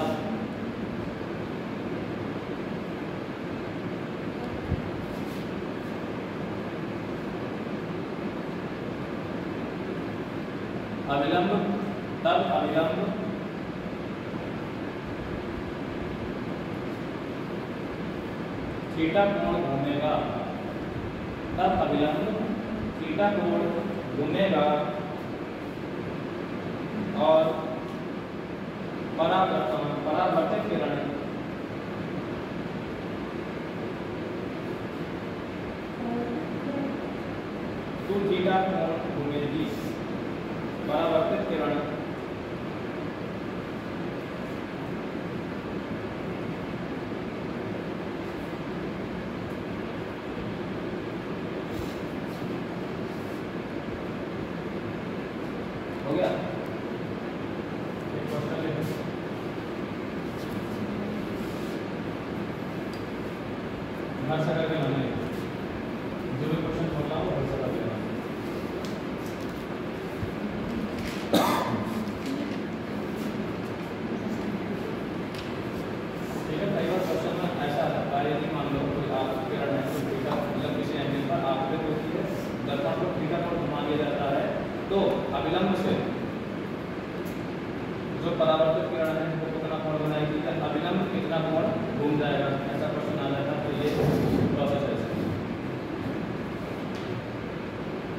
अविलंब थीटा कोण घूमेगा, तब अविलंब थीटा कोण घूमेगा और परावर्तित किरण टू थीटा कोण घूमेगी, परावर्तित किरण हो गया। एक क्वेश्चन लिखो, घर से करके लाने, जो भी क्वेश्चन बोलना हो घर से करके लाना। ठीक है, कई बार क्वेश्चन में ऐसा आता है, यदि मान लो कोई आप किरण है तो थीटा मतलब किसी एंगल पर आपतित होती है, दर्पण को थीटा पर घुमा दिया जाता है, तो अविलंब से जो परावर्तित किरण है वो कितना कोण बनाएगी, अविलंब कितना कोण घूम जाएगा, ऐसा क्वेश्चन आ जाता है। तो ये प्रोसेस है,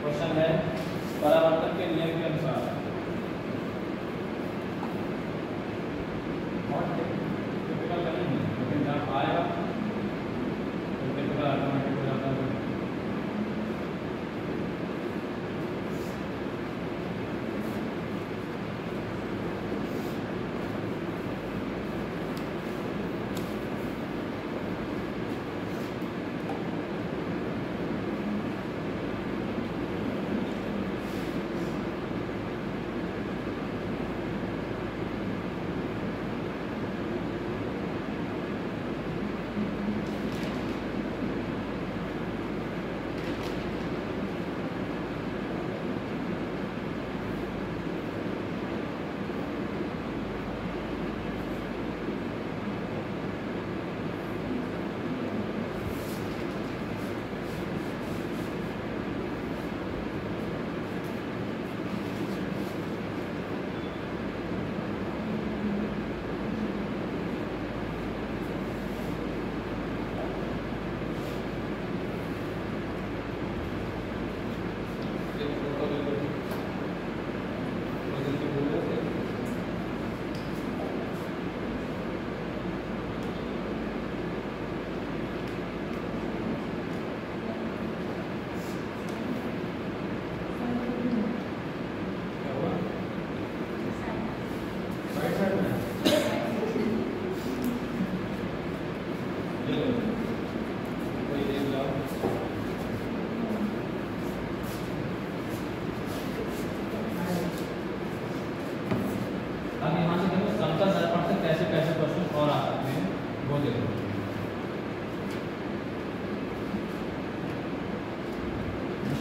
क्वेश्चन है परावर्तन के नियम के अनुसार टिपिकल नहीं है, लेकिन जब आएगा तो टिपिकल ऑटोमेटिक हो जाता है।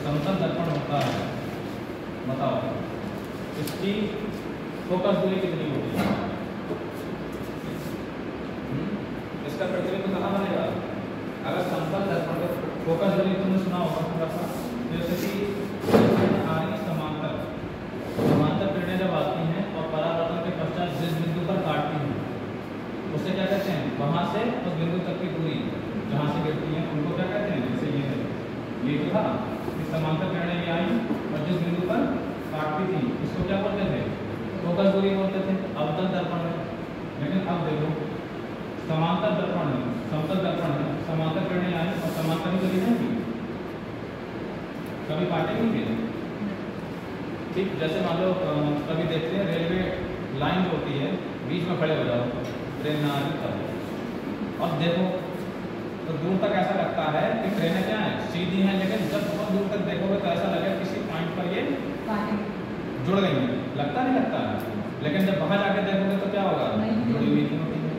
समतल दर्पण होता है, बताओ इसकी फोकस दूरी कितनी होगी? इसका प्रतिबिंब कहाँ बनेगा? अगर समतल दर्पण का फोकस दूरी तुमने सुना होगा थोड़ा सा, जैसे कि आ रही समांतर, समांतर किरणें जब आती हैं और परावर्तन के पश्चात जिस बिंदु पर काटती हैं उसे क्या कहते हैं? वहां से उस बिंदु तक की दूरी जहां से गिरती है उनको क्या कहते हैं? जैसे ये जो था कि समांतर किरणें ये आई और जिस बिंदु पर काटती थी इसको क्या बोलते थे? फोकस दूरी बोलते थे, अवतल दर्पण है। लेकिन अब देखो समांतर दर्पण है, समतल दर्पण है, समांतर किरणें आई और समांतर ही कभी नहीं कभी काटेंगे। ठीक जैसे मान लो कभी देखते हैं रेलवे लाइन जो होती है बीच में खड़े हो जाओ, ट्रेन ना आती तब, और देखो तो दूर तक ऐसा लगता है कि ट्रेनें क्या है सीधी हैं, लेकिन जब बहुत दूर तक देखोगे तो ऐसा लगेगा किसी पॉइंट पर ये जुड़ गई है, लगता नहीं लगता है। लेकिन जब वहां जाके देखोगे तो क्या होगा? जुड़ी हुई नहीं होती है।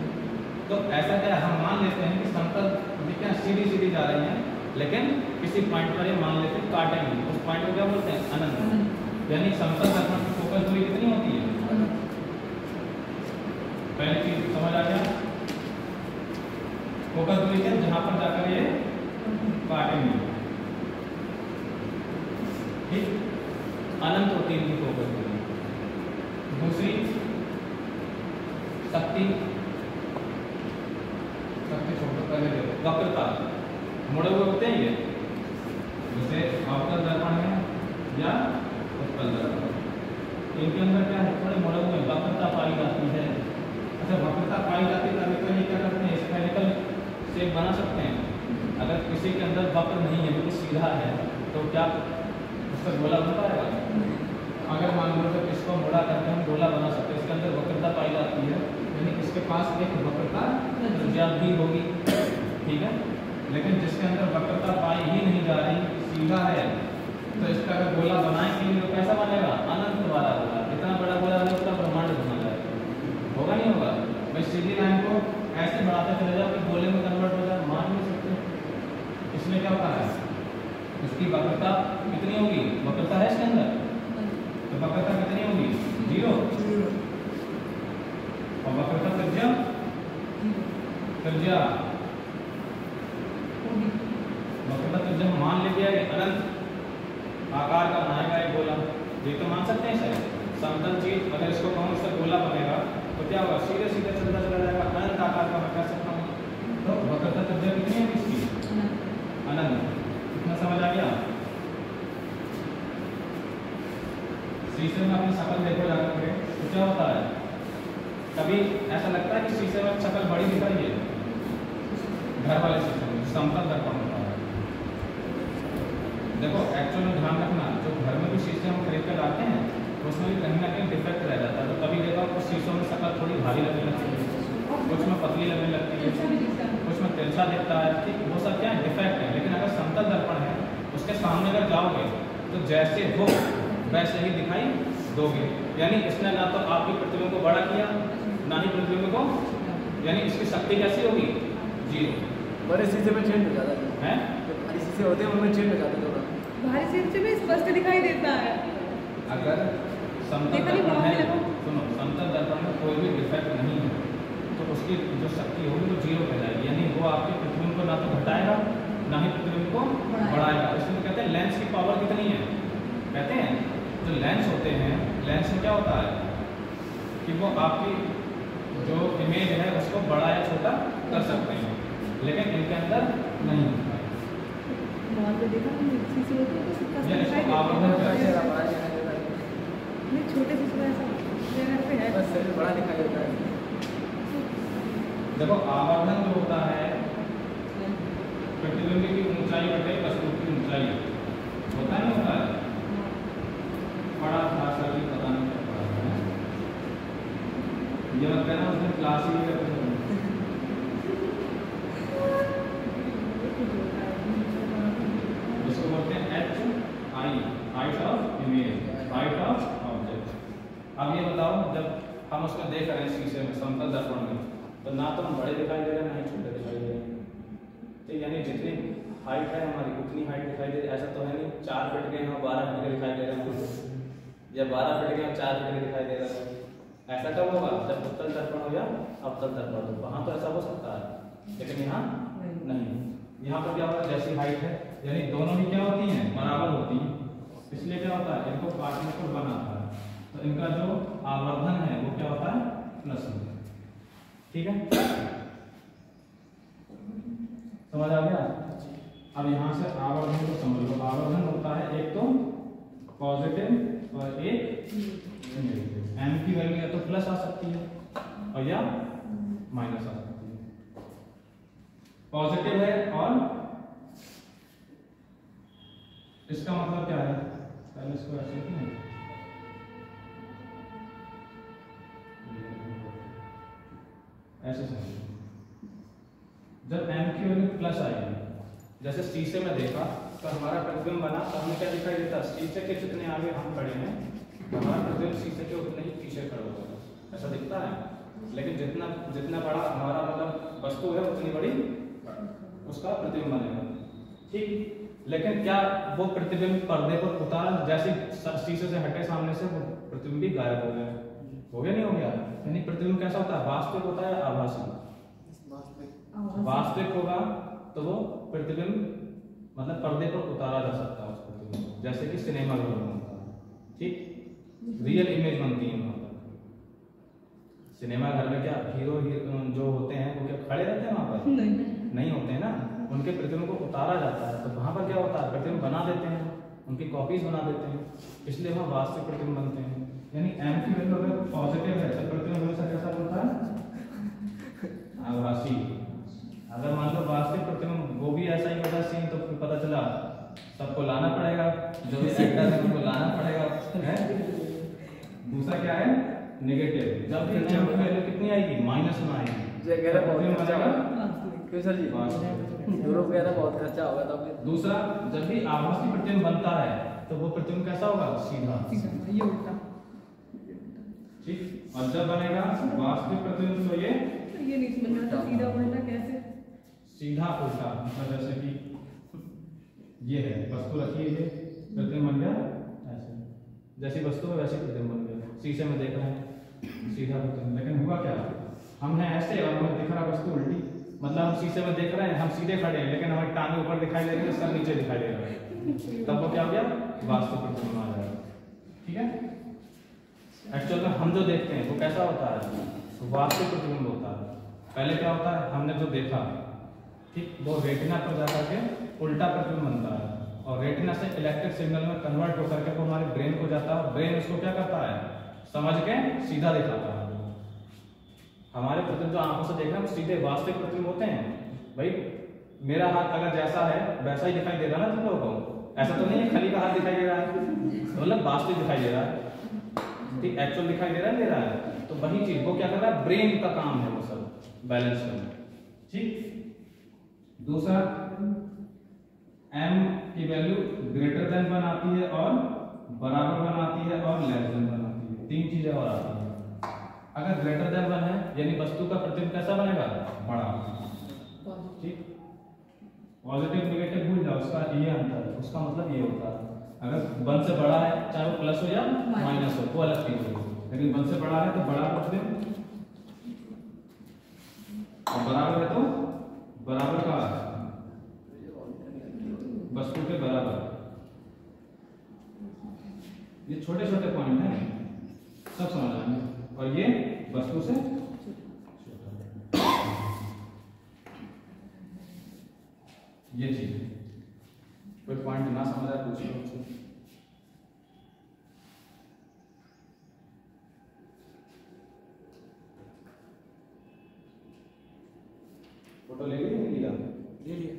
तो ऐसा क्या हम मान लेते हैं कि समतल क्या सीधी सीधी जा रही हैं, लेकिन किसी पॉइंट पर ये मान लेते हैं काटेंगे, उस पॉइंट को क्या बोलते हैं? अनंत। यानी समतल दर्पण की फोकस दूरी कितनी होती है? पहली चीज समझ आ गया? फोकस दूरी है जहां पर जाकर ये काटेंगे, ठीक, अनंत होती है इनकी फोकस दूरी। दूसरी शक्ति, शक्ति छोड़ो पहले देखो, वक्रता, मुड़े हुए होते हैं ये, जैसे अवतल दर्पण है या उत्तल दर्पण, इनके अंदर क्या है? थोड़े मुड़े हुए वक्रता पाई जाती है। अच्छा, वक्रता पाई जाती है तभी तो ये क्या करते हैं? स्फेरिकल शेप बना सकते हैं। अगर किसी के अंदर वक्र नहीं है, बिल्कुल सीधा है, तो क्या उसका गोला बन पाएगा? अगर मान लो तो इसको मुड़ा करके हम गोला बना सकते हैं, इसके अंदर वक्रता पाई जाती है, यानी इसके पास एक वक्रता त्रिज्या भी होगी, ठीक है। लेकिन जिसके अंदर वक्रता पाई ही नहीं जा रही, सीधा है, तो इसका अगर गोला बनाएंगे तो कैसा बनेगा? अनंत वाला गोला। इतना बड़ा गोला है पूरा ब्रह्मांड बना जाएगा, होगा नहीं होगा? भाई सीधी लाइन को ऐसे बढ़ाते चले जाओ कि गोले में कन्वर्ट हो जाए, मान नहीं सकते। इसमें क्या होता है? इसकी वक्रता कितनी होगी? वक्रता है इसके अंदर, तो वक्रता कितनी होगी? 0। और वक्रता त्रिज्या, त्रिज्या वक्रता त्रिज्या मान लिया कि अनंत आकार का बनाएगा एक गोला, ये तो मान सकते हैं शायद। समतल चीज अगर इसको कहूँ इसका गोला बनेगा तो क्या होगा? सीधे सीधे चलता चला जाएगा, अनंत आकार का मैं कह सकता हूँ। तो वक्रता त्रिज्या कितनी है इसकी? अनंत। कितना समझ आ गया? शीशे में अपनी शक्ल देखो जाकर के तो क्या होता है? कभी ऐसा लगता है कि शीशे में शक्ल बड़ी दिख रही है, घर वाले शीशे में समतल दर्पण होता है। देखो एक्चुअल में ध्यान रखना, जो घर में भी शीशे हम खरीद कर लाते हैं उसमें भी कहीं ना कहीं डिफेक्ट रह जाता है। तो कभी देखो कुछ शीशों में शक्ल थोड़ी भारी लगने लगती है, कुछ में पतली लगने लगती है, कुछ में तिरछा दिखता है, ठीक, वो सब क्या है? डिफेक्ट है। लेकिन अगर समतल दर्पण है उसके सामने अगर जाओगे तो जैसे हो वैसे ही दिखाई दोगे। यानी इसने ना तो आपकी प्रतिबिंब को बड़ा किया ना ही प्रतिबिंब को, यानी इसकी शक्ति कैसी होगी? 0। बड़े शीशे में चेंज हो जाता है, जो भारी शीशे होते हैं उनमें चेंज हो जाता है थोड़ा, भारी शीशे में स्पष्ट दिखाई देता है। अगर समतल दर्पण है, सुनो, समतल दर्पण में कोई भी डिफेक्ट नहीं है तो उसकी जो शक्ति होगी वो 0 हो जाएगी, यानी वो आपके प्रतिबिंब को ना तो घटाएगा ना ही प्रतिबिंब को बढ़ाएगा। इसलिए कहते हैं लेंस की पावर कितनी है? कहते हैं जो लेंस होते हैं, लेंस में क्या होता है कि वो आपकी जो इमेज है उसको बड़ा या छोटा कर सकते हैं, लेकिन इनके अंदर नहीं होता है। छोटे शीशे ऐसा बस शरीर बड़ा दिखाई देता है। देखो आवर्धन जो होता है प्रतिबिंब की ऊंचाई बटे वस्तु की ऊंचाई होता है, नहीं होता है? पढ़ा था सर जी, पता नहीं क्या पढ़ा था, ये मत कहना उसने क्लास ही नहीं करते। इसको बोलते हैं HI, height of image, height of object. अब ये बताओ, जब हम उसको देख रहे हैं शीशे में समतल दर्पण में, तो ना तो हम बड़े दिखाई दे रहे हैं ना ही छोटे दिखाई दे रहे हैं, तो यानी जितनी हाइट है हमारी उतनी हाइट दिखाई दे रही है, ऐसा तो है नहीं 4 फीट के यहाँ 12 फीट के दिखाई दे रहे हैं या 12 फीट के यहाँ 4 फीट के दिखाई दे रहा है। ऐसा कब होगा? जब उत्तल दर्पण हो या अवतल दर्पण हो, वहाँ तो ऐसा हो सकता है, लेकिन यहाँ नहीं। यहाँ पर क्या होगा? जैसी हाइट है यानी दोनों ही क्या होती हैं? बराबर होती हैं, इसलिए क्या होता है? इनको काटने पर बनाता है, तो इनका जो आवर्धन है वो क्या होता है? प्लस होता है। ठीक है, समझ आ गया? अब यहाँ से आवर्धन को समझ लो। आवर्धन होता है एक तो पॉजिटिव और एक नेगेटिव। एम की वैल्यू या तो प्लस आ सकती है और या माइनस आ सकती है। पॉजिटिव है और इसका मतलब क्या है? पहले इसको ऐसे ही नहीं, ऐसे समझिए। जब एम की वैल्यू प्लस आएगी, जैसे शीशे में देखा तो हमारा प्रतिबिंब बना, तो हमें क्या दिखाई देता? शीशे के जितने आगे हम खड़े हैं हमारा प्रतिबिंब शीशे के उतने ही पीछे खड़ा होगा, ऐसा दिखता है। लेकिन जितना जितना बड़ा हमारा मतलब वस्तु है उतनी बड़ी उसका प्रतिबिंब बनेगा। ठीक, लेकिन क्या वो प्रतिबिंब पर्दे पर उतार जैसे शीशे से हटे सामने से वो प्रतिबिंब भी गायब हो गया? हो गया नहीं हो गया? यानी प्रतिबिंब कैसा होता है? वास्तविक होता है आभासी? वास्तविक होगा तो वो प्रतिबिंब मतलब पर्दे पर उतारा जा सकता है उस प्रतिबिंब को, जैसे कि सिनेमा घर में होता है। ठीक, रियल इमेज बनती है वहां पर। सिनेमा घर में क्या हीरो जो होते हैं वो क्या खड़े रहते हैं वहां पर? नहीं होते हैं ना, उनके प्रतिबिंब को उतारा जाता है, तो वहां पर क्या होता है? प्रतिबिंब बना देते हैं, उनकी कॉपीज बना देते हैं, इसलिए वहां वास्तविक प्रतिबिंब बनते हैं। यानी एम की वैल्यू अगर पॉजिटिव है तो प्रतिबिंब हमेशा कैसा होता है? आभासी। अगर मान लो वास्तविक प्रतिबिंब वो भी ऐसा ही होता सीन, तो फिर पता चला सबको लाना पड़ेगा, जो भी एक्टर है उनको लाना पड़ेगा है? दूसरा क्या है? नेगेटिव। जब भी एम की वैल्यू कितनी आएगी? माइनस में आएगी। सर जी यूरोप गया था, बहुत खर्चा होगा तब। दूसरा, जब भी आभासी प्रतिबिंब बनता है तो वो प्रतिबिंब कैसा होगा? सीधा, ये उल्टा। ठीक। और जब बनेगा वास्तविक प्रतिबिंब तो ये नहीं समझ में आता, सीधा उल्टा कैसे? सीधा उल्टा मतलब जैसे कि ये है वस्तु रखी है, प्रतिबिंब बन गया ऐसे, जैसी वस्तु है वैसे प्रतिबिंब बन गया। शीशे में देख रहे हैं सीधा प्रतिबिंब, लेकिन हुआ क्या? हम हैं ऐसे और हमें दिख रहा वस्तु उल्टी। मतलब हम शीशे में देख रहे हैं, हम सीधे खड़े हैं, लेकिन हमारी टांगे ऊपर दिखाई दे रही है, सर नीचे दिखाई दे रहा है, तब वो क्या हो गया? वास्तविक प्रतिबिंब आ जाएगा। ठीक है, एक्चुअल में हम जो देखते हैं वो कैसा होता है? वास्तविक प्रतिबिंब होता है। पहले क्या होता है? हमने जो देखा, ठीक, वो रेटिना पर जाकर के उल्टा प्रतिबिंब बनता है और रेटिना से इलेक्ट्रिक सिग्नल में कन्वर्ट होकर के वो हमारे ब्रेन को जाता है। ब्रेन उसको क्या करता है? समझ के सीधा दिखाता है। हमारे प्रतिबिंब जो आंखों से देखना सीधे वास्तविक प्रतिबिंब होते हैं। भाई मेरा हाथ अगर जैसा है वैसा ही दिखाई दे रहा है ना तुम लोगों को? ऐसा तो नहीं है खली का हाथ दिखाई दे रहा है, मतलब वास्तविक दिखाई दे रहा है, ठीक, एक्चुअल दिखाई दे रहा है, दे रहा है। तो वही चीज वो क्या कर रहा है? ब्रेन का काम है वो सब बैलेंस करना। ठीक, दूसरा m की वैल्यू ग्रेटर देन बनाती है और बराबर बनाती है और लेस देन बनाती है, तीन चीजें और आती है। अगर ग्रेटर देन 1 है यानी वस्तु का प्रतिबिंब कैसा बनेगा? बड़ा। ठीक, पॉजिटिव नेगेटिव भूल जाओ, उसका ये अंतर है, उसका मतलब ये होता है अगर 1 से बड़ा है चाहे वो प्लस हो या माइनस हो, वो अलग चीज होगी, लेकिन 1 से बड़ा है तो बड़ा प्रतिबिंब और बराबर है तो बराबर का वस्तु के बराबर। ये छोटे छोटे पॉइंट हैं, सब समझ आएंगे। और ये वस्तु से ये चीज कोई पॉइंट ना समझ आए पूछ लो मुझसे। फोटो ले लिया? नहीं लिया? ले लिया।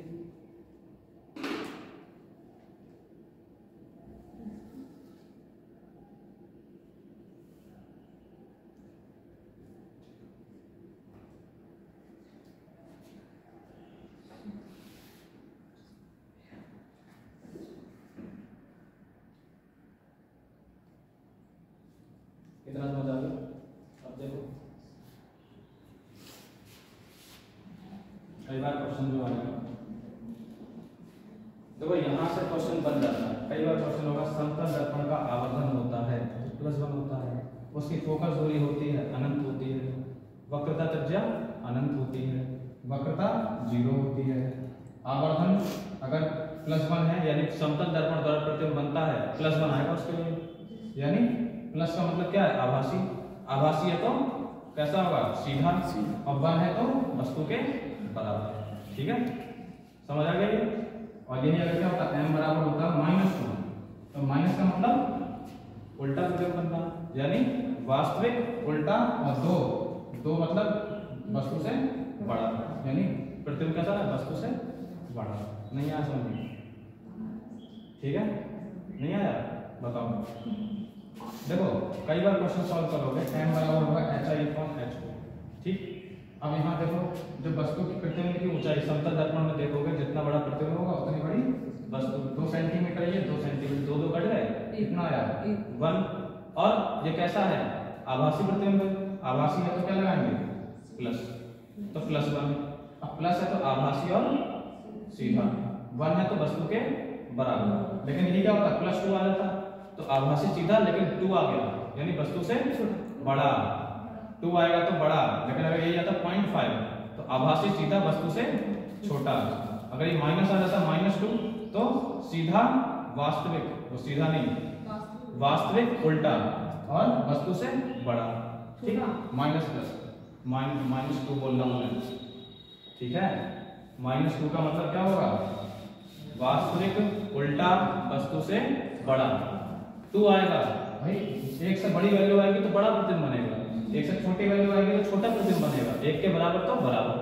कितना समझ आ गया? अब देखो कई बार क्वेश्चन जो आएगा देखो यहाँ से क्वेश्चन बन जाता है, कई बार क्वेश्चन होगा समतल दर्पण का आवर्धन होता है +1 होता है, उसकी फोकस दूरी होती है अनंत होती है, वक्रता त्रिज्या अनंत होती है, वक्रता 0 होती है, आवर्धन अगर +1 है यानी समतल दर्पण द्वारा प्रतिबिंब बनता है +1 आएगा उसके लिए, यानी प्लस का मतलब क्या है आभासी, आभासी है तो कैसा होगा सीधा, और 1 है तो वस्तु के बराबर। ठीक है, समझ आ गया। और यही अगर क्या होता है m बराबर होता है -2, तो माइनस का मतलब उल्टा प्रतिबिंब बनना, यानी वास्तविक उल्टा और दो मतलब वस्तु से बड़ा, यानी प्रतिबिंब कैसा है वस्तु से बड़ा। नहीं आया समझ में? ठीक है, नहीं आया बताओ। देखो कई बार क्वेश्चन सॉल्व करोगे m बराबर होगा HI/h2। ठीक, अब यहाँ देखो जब वस्तु की प्रतिबिंब की ऊंचाई समतल दर्पण में देखोगे जितना बड़ा प्रतिबिंब होगा उतनी बड़ी वस्तु। 2 सेंटीमीटर, ये 2 सेंटीमीटर, 2 कट गए, कितना आया 1। और ये कैसा है आभासी प्रतिबिंब, आभासी है तो क्या लगाएंगे प्लस, तो +1। अब प्लस है तो आभासी और सीधा, 1 है तो वस्तु के बराबर। लेकिन ये क्या होता +2 आ जाता, तो आभासी सीधा लेकिन 2 आ गया, यानी वस्तु से बड़ा, 2 आएगा तो बड़ा, लेकिन अगर यही आता 0.5 तो आभासी सीधा वस्तु से छोटा। अगर ये माइनस आ जाता -2 तो सीधा वास्तविक, वो सीधा नहीं वास्तविक उल्टा और वस्तु से बड़ा। ठीक है, माइनस प्लस -2 बोल रहा हूं मैं। ठीक है, -2 का मतलब क्या होगा वास्तविक उल्टा वस्तु से बड़ा। 2 आएगा भाई, एक से बड़ी वैल्यू आएगी तो बड़ा प्रतिबिंब बनेगा, एक से छोटी वैल्यू आएगी तो छोटा प्रतिबिंब बनेगा, एक के बराबर तो बराबर।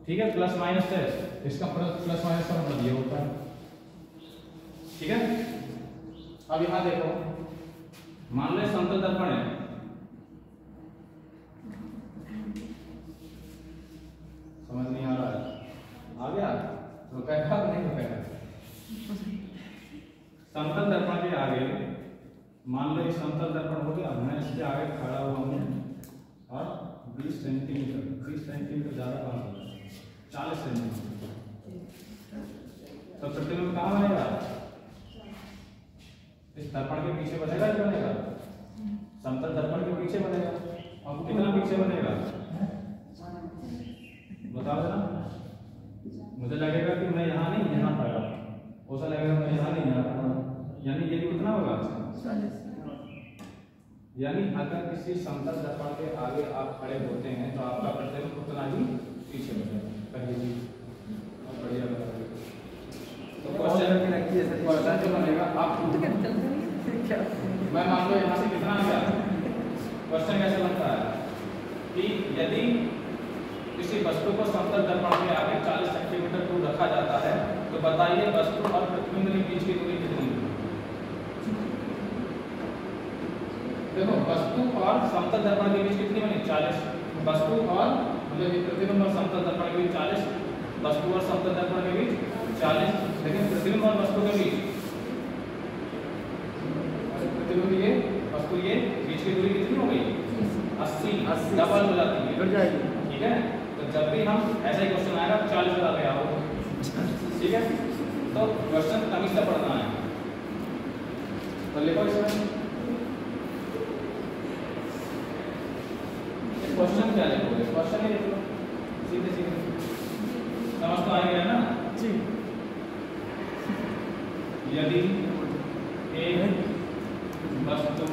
ठीक है, प्लस माइनस से इसका प्लस माइनस का मतलब ये होता है। ठीक है, अब यहां देखो मान लो समतल दर्पण है, समझ नहीं आ रहा है, आ गया तो कैसा नहीं रुकेगा। समतल दर्पण के आगे मान लो समतल दर्पण हो गया, मैं इसके आगे खड़ा हुआ हूं और 20 सेंटीमीटर ज्यादा कम हो गया, 40 सेंटीमीटर, तो प्रतिबिंब कहाँ बनेगा इस दर्पण के पीछे बनेगा, ही बनेगा समतल दर्पण के पीछे बनेगा। और कितना पीछे बनेगा बताओ जरा, मुझे लगेगा कि मैं यहाँ नहीं यहाँ खड़ा, ऐसा लगेगा मैं यहाँ नहीं यहाँ खड़ा, यानी ये कितना होगा 40। यानी अगर किसी समतल दर्पण के आगे आप खड़े होते हैं तो आपका प्रतिबिंब उतना ही पीछे बनेगा। पहली चीज बढ़िया बताइए, तो क्वेश्चन जो बनेगा आप मैं मान लो यहाँ से कितना आ गया, क्वेश्चन कैसे बनता है कि यदि किसी वस्तु को समतल दर्पण के आगे 40 सेंटीमीटर दूर रखा जाता है तो बताइए वस्तु और प्रतिबिंब के बीच की दूरी कितनी है। देखो वस्तु और समतल दर्पण के बीच कितनी बनी 40, वस्तु और मतलब प्रतिबिंब और समतल दर्पण के बीच 40, वस्तु और समतल दर्पण के बीच 40, लेकिन प्रतिबिंब और वस्तु के बीच प्रतिबिंब ये वस्तु ये बीच की दूरी कितनी हो गई 80 डबल हो जाती है। ठीक है, तो जब भी हम ऐसा ही क्वेश्चन आएगा 40 लगा के आओ। ठीक है, तो क्वेश्चन तमीज से पढ़ना है, तो लिखो इसमें क्वेश्चन क्या लिखोगे, क्वेश्चन ही लिख लो सीधे सीधे, समझ तो आ गया ना जी। यदि एक वस्तु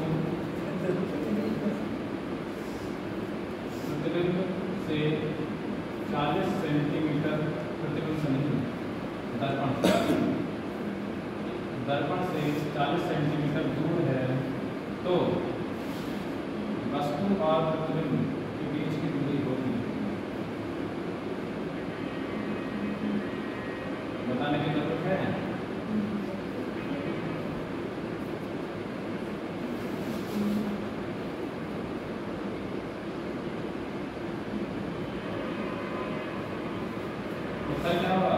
प्रतिबिंब से 40 सेंटीमीटर प्रतिबिंब नहीं दर्पण से 40 सेंटीमीटर दूर है तो वस्तु और प्रतिबिंब के बीच की दूरी होगी, बताने की जरूरत है। उत्तर क्या होगा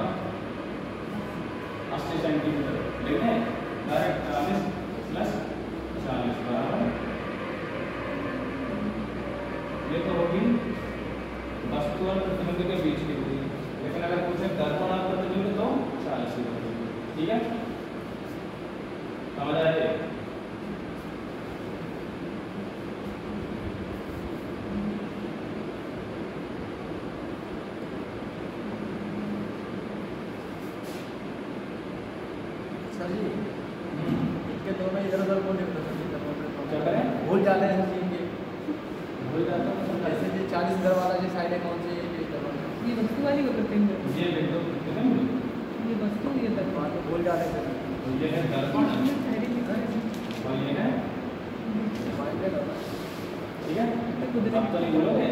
80 सेंटीमीटर, लेकिन डायरेक्ट 40 प्लस 40 बराबर, ये तो होगी वस्तु और प्रतिबिंब के बीच की दूरी, लेकिन अगर पूछे दर्पण और प्रतिबिंब तो 40 ही होगी। ठीक है, समझ आए? सर जी इनके दोनों इधर उधर बोल देते हैं क्या करें? भूल जाते हैं सर इनके भूल जाता हूँ जैसे कि 40 घर वाला जो साइड है कौन सी ये ये वस्तु वाली को करते हैं ये लिख दो, कितने में? ये वस्तु ये दर्पण तो भूल जाते हैं तो ये है दर्पण और ये है, ठीक है? अब तो नहीं बोलोगे?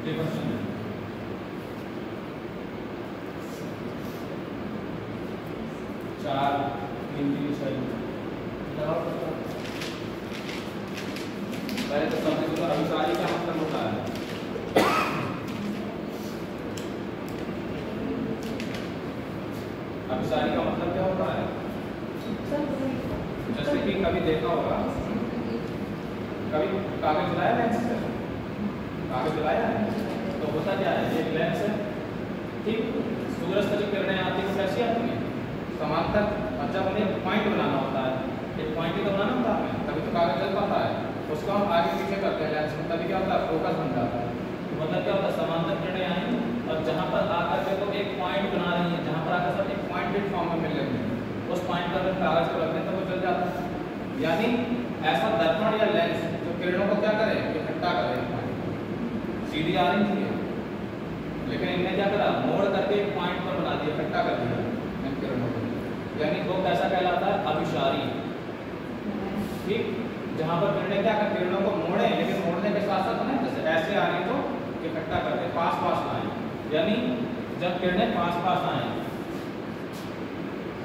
ये क्वेश्चन है। चार गिनती विषय पहले तो समझ लो अभिसारी का मतलब होता है अभिसारी का मतलब क्या होता है? जैसे कि कभी देखा होगा, कभी कागज लाया लेंस से, कागज लाया है तो होता क्या है, ये लेंस है, ठीक, सूरज से जो किरणें आती है वो कैसी आती है? समांतर। और जब हमें पॉइंट बनाना होता है, एक पॉइंट ही तो बनाना होता है, तभी तो कागज जल पाता है, उसको हम आगे पीछे करते हैं लेंस में, तभी क्या होता है, फोकस बन जाता है। तो मतलब क्या होता है, समांतर किरणें आएंगी और जहाँ पर आकर के तो एक पॉइंट बना रही है, जहाँ पर आकर सब एक पॉइंटेड फॉर्म में मिल रही है, उस पॉइंट पर अगर कागज को रखते हैं तो वो जल जाता है। यानी ऐसा दर्पण या लेंस जो किरणों को क्या करे, इकट्ठा करे, सीधी आ रही थी लेकिन इन्हें क्या करा, मोड़ करके एक पॉइंट पर बना दिया, इकट्ठा कर दिया इन किरणों को, यानी वो कैसा कहलाता है, अभिसारी। ठीक, जहाँ पर किरणें क्या कर, किरणों को मोड़े, लेकिन मोड़ने के साथ साथ ना जैसे ऐसे आ रही तो इकट्ठा कर दे, पास पास आए, यानी जब किरणें पास पास आए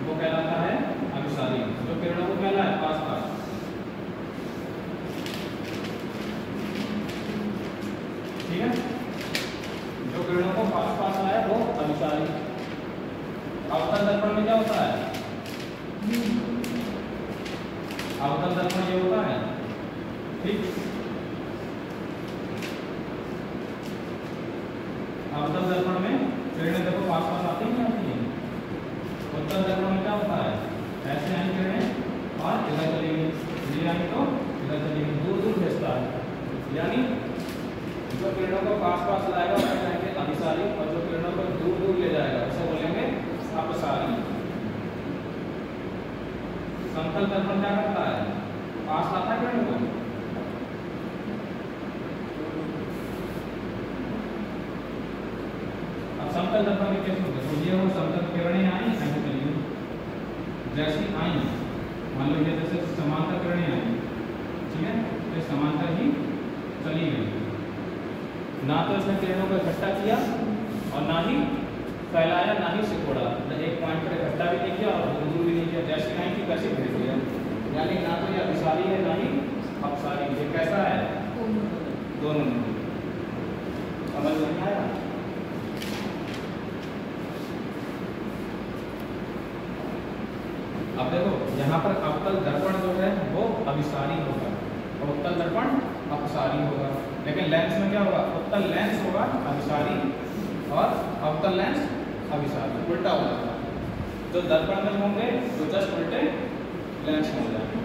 वो कहलाता है अभिसारी। जो किरणों को कहला है पास पास, ठीक है, जो किरणों को पास पास आए वो अभिसारी। अवतल दर्पण में क्या होता है, अवतल दर्पण ये होता है, ठीक, अवतल दर्पण में किरणें देखो पास पास आती नहीं आती है। उत्तल दर्पण में क्या होता है, ऐसे आई किरणें और इधर चलेंगी, ये आई तो इधर चलेंगी, दूर दूर भेजता है। यानी जो किरणों को पास पास लाएगा उसे कहेंगे अभिसारी, और जो किरणों को दूर दूर ले जाएगा उसे बोलेंगे अपसारी। समतल दर्पण क्या करता है, पास लाता है किरणों को, अब समतल दर्पण में कैसे होता है, तो ये वो समतल किरणें आई ऐसे चली, जैसी आई मान लो ये जैसे समांतर किरणें आई, ठीक है, तो समांतर ही चली गई, ना तो इसने किरणों को इकट्ठा किया और ना ही फैलाया, ना ही सिकोड़ा, एक पॉइंट पर इकट्ठा भी नहीं किया और दूर दूर भी नहीं किया, जैसी आई थी वैसे भेज दिया। यानी ना तो ये अभिसारी है ना ही अपसारी, ये कैसा है, दोनों में। समझ नहीं आया? अब देखो यहाँ पर अवतल दर्पण जो है वो अभिसारी होगा और उत्तल दर्पण अपसारी होगा, लेकिन लेंस में क्या होगा, उत्तल लेंस होगा अभिसारी और अवतल लेंस अभिसारी, उल्टा हो जाता है। जो दर्पण में होंगे तो जस्ट उल्टे लेंस में हो जाएंगे।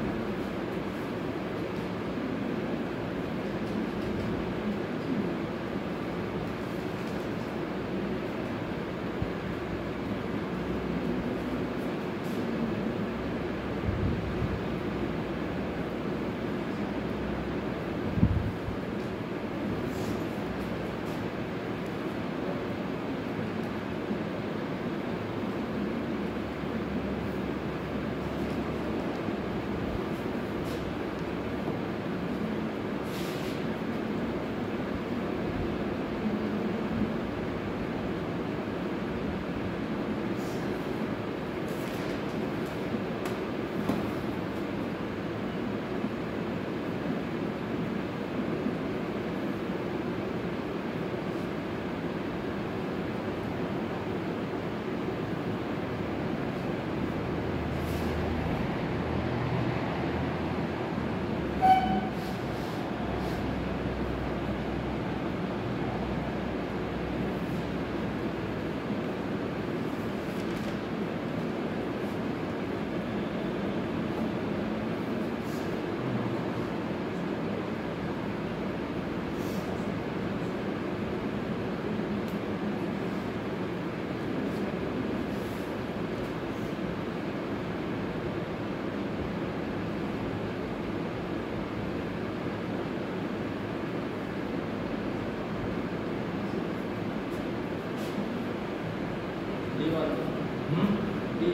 D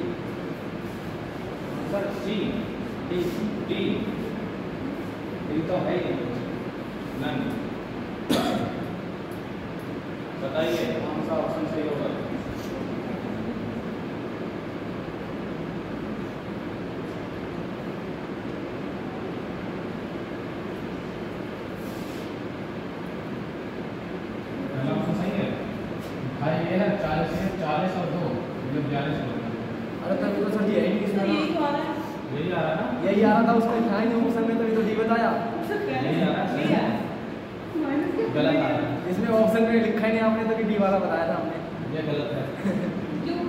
sir C D D D तो है ही नहीं। बताइए कौन सा ऑप्शन सही होगा? पहला ऑप्शन सही है भाई, ये है 40 और 2 मतलब 42 होगा। अरे तभी तो सर जी यही इसमें सर यही तो आ रहा है। यही आ रहा है ना? यही आ रहा था, उसमें था ही नहीं ऑप्शन में, तभी तो डी बताया। सर पहले यही आ रहा है, यही आ रहा है। माइनस के गलत आ रहा है, इसमें ऑप्शन में लिखा ही नहीं आपने, तभी डी वाला बताया था हमने। ये गलत है। क्यों?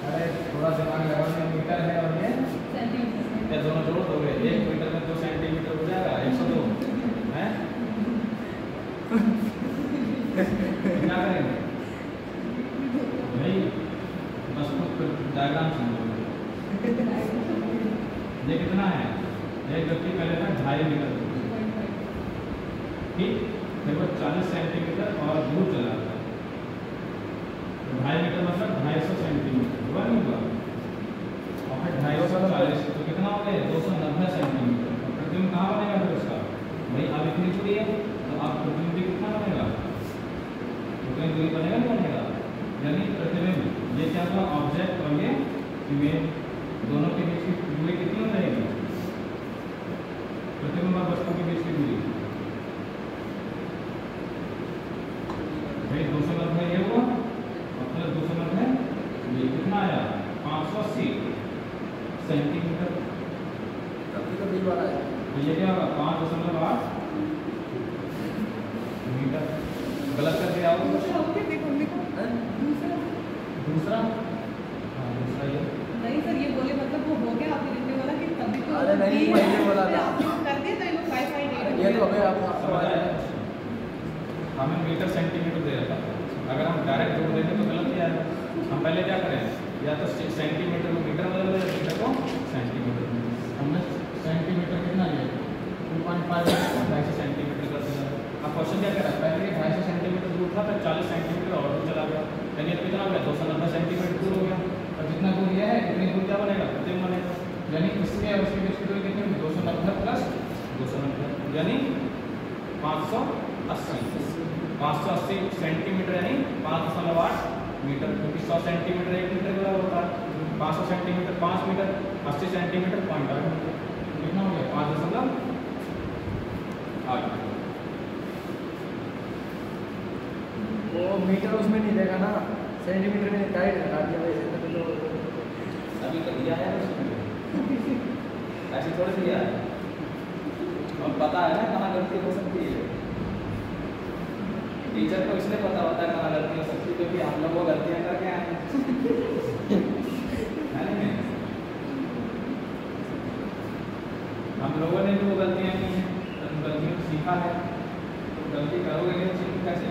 अरे थोड़ा दिमाग लगाओ, मीटर है और ये सेंटीमीटर। ये दोनों जोड़ दोगे 1 मीटर में 2 सेंटीमीटर हो जाएगा 102 है। क्या करेंगे नहीं, बस खुद डायग्राम समझो। ये कितना है? एक व्यक्ति पहले था 2.5 मीटर, ठीक, फिर वो 40 सेंटीमीटर और दूर चला गया, तो 2.5 मीटर मतलब 250 सेंटीमीटर हुआ नहीं हुआ, और फिर 250 तो कितना हो गया 290 सेंटीमीटर। और प्रतिबिंब कहाँ बनेगा फिर उसका? भाई अब इतनी दूरी है तो आप प्रतिबिंब भी कितना बनेगा? उतनी दूरी बनेगा नहीं बनेगा? यानी प्रतिबिंब ये क्या हुआ, ऑब्जेक्ट और ये इमेज दोनों के बीच की दूरी कितनी हो जाएगी? प्रतिबिंब और वस्तु के बीच की दूरी भाई 290 ये हुआ और प्लस 290 ये कितना आया 580 सेंटीमीटर। तभी तो डी वाला है। तो ये क्या होगा 5.8 मीटर। गलत कर दिया हो दूसरा ओके देखो देखो। हैं? दूसरा, हाँ दूसरा ये नहीं सर ये बोले मतलब वो हो गया आपने लिखने वाला कि तभी तो अरे नहीं, डी पहले बोला था। आपने कर दिया तो ये 5.8 ये तो हमें आपको समझ आया? हमें मीटर सेंटीमीटर दे रखा था, अगर हम डायरेक्ट जोड़ देंगे तो गलत ही आएगा। हम पहले क्या करें, या तो सेंटीमीटर को मीटर बदल दें, मीटर को सेंटीमीटर। हमने सेंटीमीटर कितना लिया 2.5 250 सेंटीमीटर कर दिया। अब क्वेश्चन क्या कह रहा है, पहले ये 250 सेंटीमीटर दूर था, फिर 40 सेंटीमीटर और दूर चला गया, यानी अब कितना हो गया 290 सेंटीमीटर दूर हो गया। और जितना दूर यह है इतनी दूर क्या बनेगा, प्रतिबिंब बनेगा। यानी इसमें और उसके बीच की दूरी कितनी होगी 290 प्लस 290 यानी 580 सेंटीमीटर यानी 5.8 मीटर, क्योंकि 100 सेंटीमीटर 1 मीटर के बराबर होता है। 500 सेंटीमीटर 5 मीटर, 80 सेंटीमीटर 0.8 मीटर, कितना हो गया 5.8 मीटर। वो मीटर उसमें नहीं देगा ना, सेंटीमीटर में डायरेक्ट लगा दिया वैसे, तभी तो अभी तो दिया है उसमें ऐसे थोड़ी दिया है, अब पता है ना कहाँ गलती हो सकती है। टीचर को इसलिए पता होता है कहाँ गलती हो सकती है क्योंकि हम लोग वो गलतियाँ करके आए हैं है नहीं? हम लोगों ने भी वो गलतियाँ की हैं, तो गलतियों से सीखा है, तो गलती करोगे नहीं तो सीख कैसे?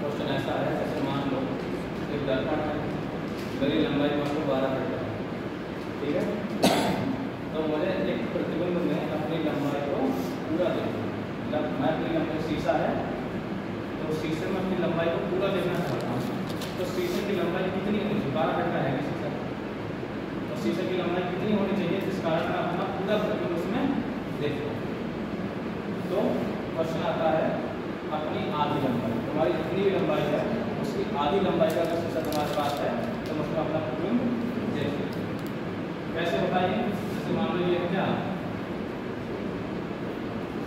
क्वेश्चन ऐसा है, जैसे मान लो एक दर्पण है, मेरी लंबाई मान लो 12 मीटर है, ठीक है, तो मुझे एक प्रतिबिंब में अपनी लंबाई को पूरा देखना, मतलब मैं अपनी लंबाई शीशा है तो शीशे में अपनी लंबाई को पूरा देखना चाहता हूँ, तो शीशे की लंबाई कितनी होनी चाहिए? 12 मीटर है शीशा, तो शीशे की लंबाई कितनी होनी चाहिए जिस कारण मैं अपना पूरा प्रतिबिंब उसमें देखूँ। तो क्वेश्चन आता है अपनी आधी लंबाई, तुम्हारी जितनी भी लंबाई है उसकी आधी लंबाई का अगर शीशा तुम्हारे पास है तो उसमें अपना प्रतिबिंब देखिए। कैसे बताइए? जैसे मान लो ये क्या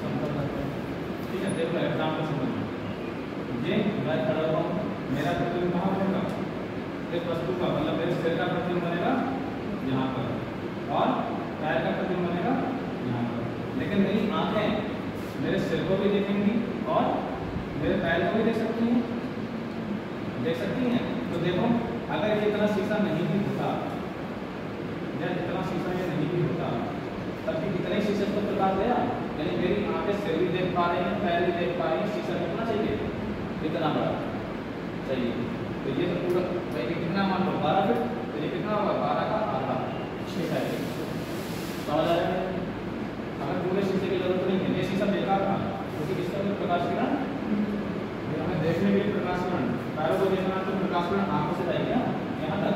समतल दर्पण, ठीक है, देखो एग्जाम्पल समझो, ये मैं खड़ा हुआ हूँ, मेरा प्रतिबिंब कहाँ बनेगा? इस वस्तु का, मतलब मेरे सिर का प्रतिबिंब बनेगा यहाँ पर और पैर का प्रतिबिंब बनेगा यहाँ पर, लेकिन मेरी आंखें मेरे सिर को भी देखेंगी और मेरे पैर को भी देख सकती हैं, तो देखो अगर ये इतना शीशा नहीं भी होता या इतना शीशा ये नहीं भी होता तब भी कितने शीशे को प्रकाश देगा, यानी मेरी आंखें सिर भी देख पा रही हैं, पैर भी देख पा रही हैं, शीशा कितना चाहिए? इतना बड़ा चाहिए। तो ये तो पूरा भाई कितना मान लो 12 फीट, तो ये कितना होगा किरण आंखों से जाएगी ना यहाँ तक,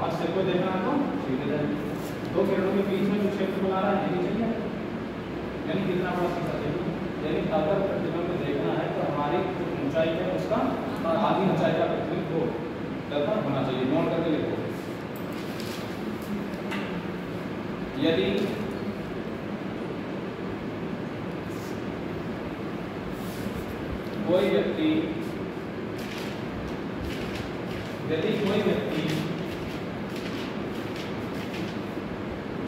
और सिर को देखना है तो सीधे जाएगी। दो किरणों के बीच में जो क्षेत्र बना रहा है यही चाहिए, यानी कितना बड़ा शीशा चाहिए। यानी अगर प्रतिबिंब को देखना है तो हमारी जो ऊंचाई है उसका आधी ऊंचाई का प्रतिबिंब को दर्पण होना चाहिए। नोट करके लिखो। यदि कोई व्यक्ति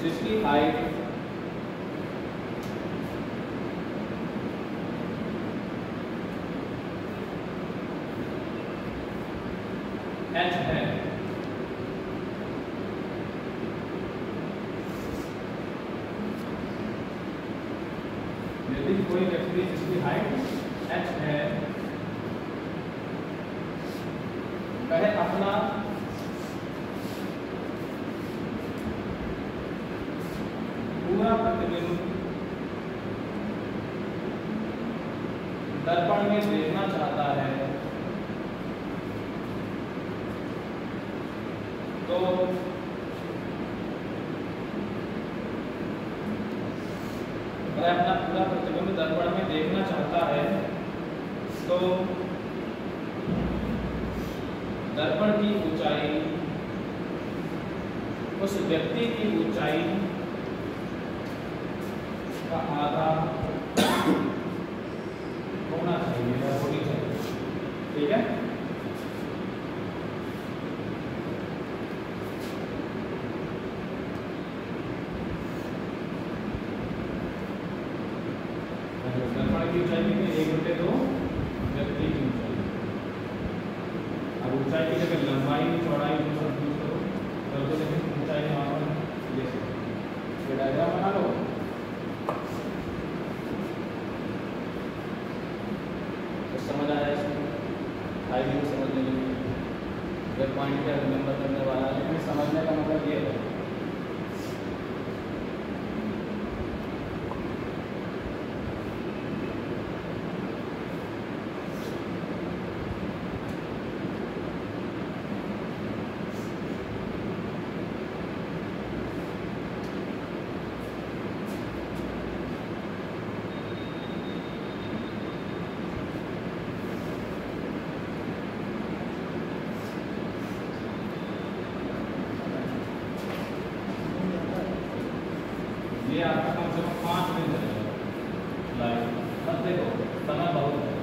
जिसकी हाइट h है, यदि कोई व्यक्ति जिसकी हाइट h है वह अपना पूरा प्रतिबिंब दर्पण में देखना चाहता है तो वह अपना पूरा प्रतिबिंब दर्पण में देखना चाहता है तो दर्पण की ऊंचाई उस व्यक्ति की ऊंचाई का आधा होना चाहिए या होनी चाहिए। ठीक है, दर्पण की ऊंचाई में 1/2 व्यक्ति की ऊंचाई। अब ऊंचाई की जगह लंबाई चौड़ाई जो सब यूज करो, तब तो लेकिन ऊंचाई नॉर्मल ये डायग्राम बना लो। तो समझ आया इसमें, हाई व्यू समझने के लिए वेब पॉइंट का रिमेंबर करने वाला, लेकिन समझने का मतलब ये है ये आपका कम से कम 5 दिन चलेगा लाइव। मत देखो, समय बहुत है।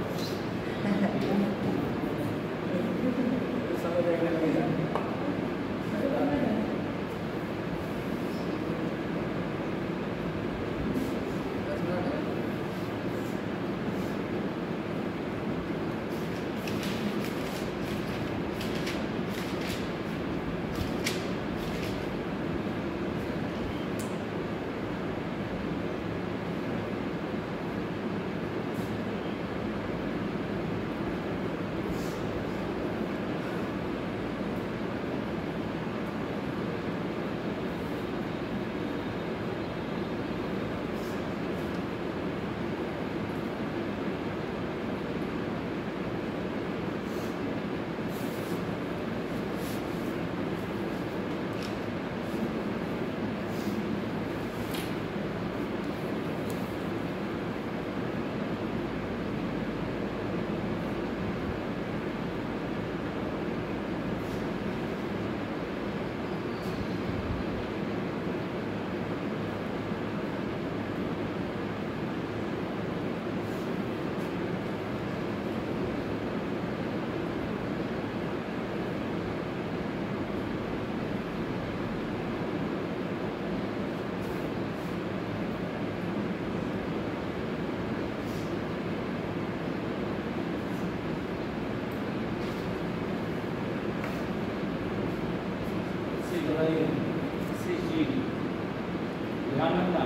ध्यान रखना,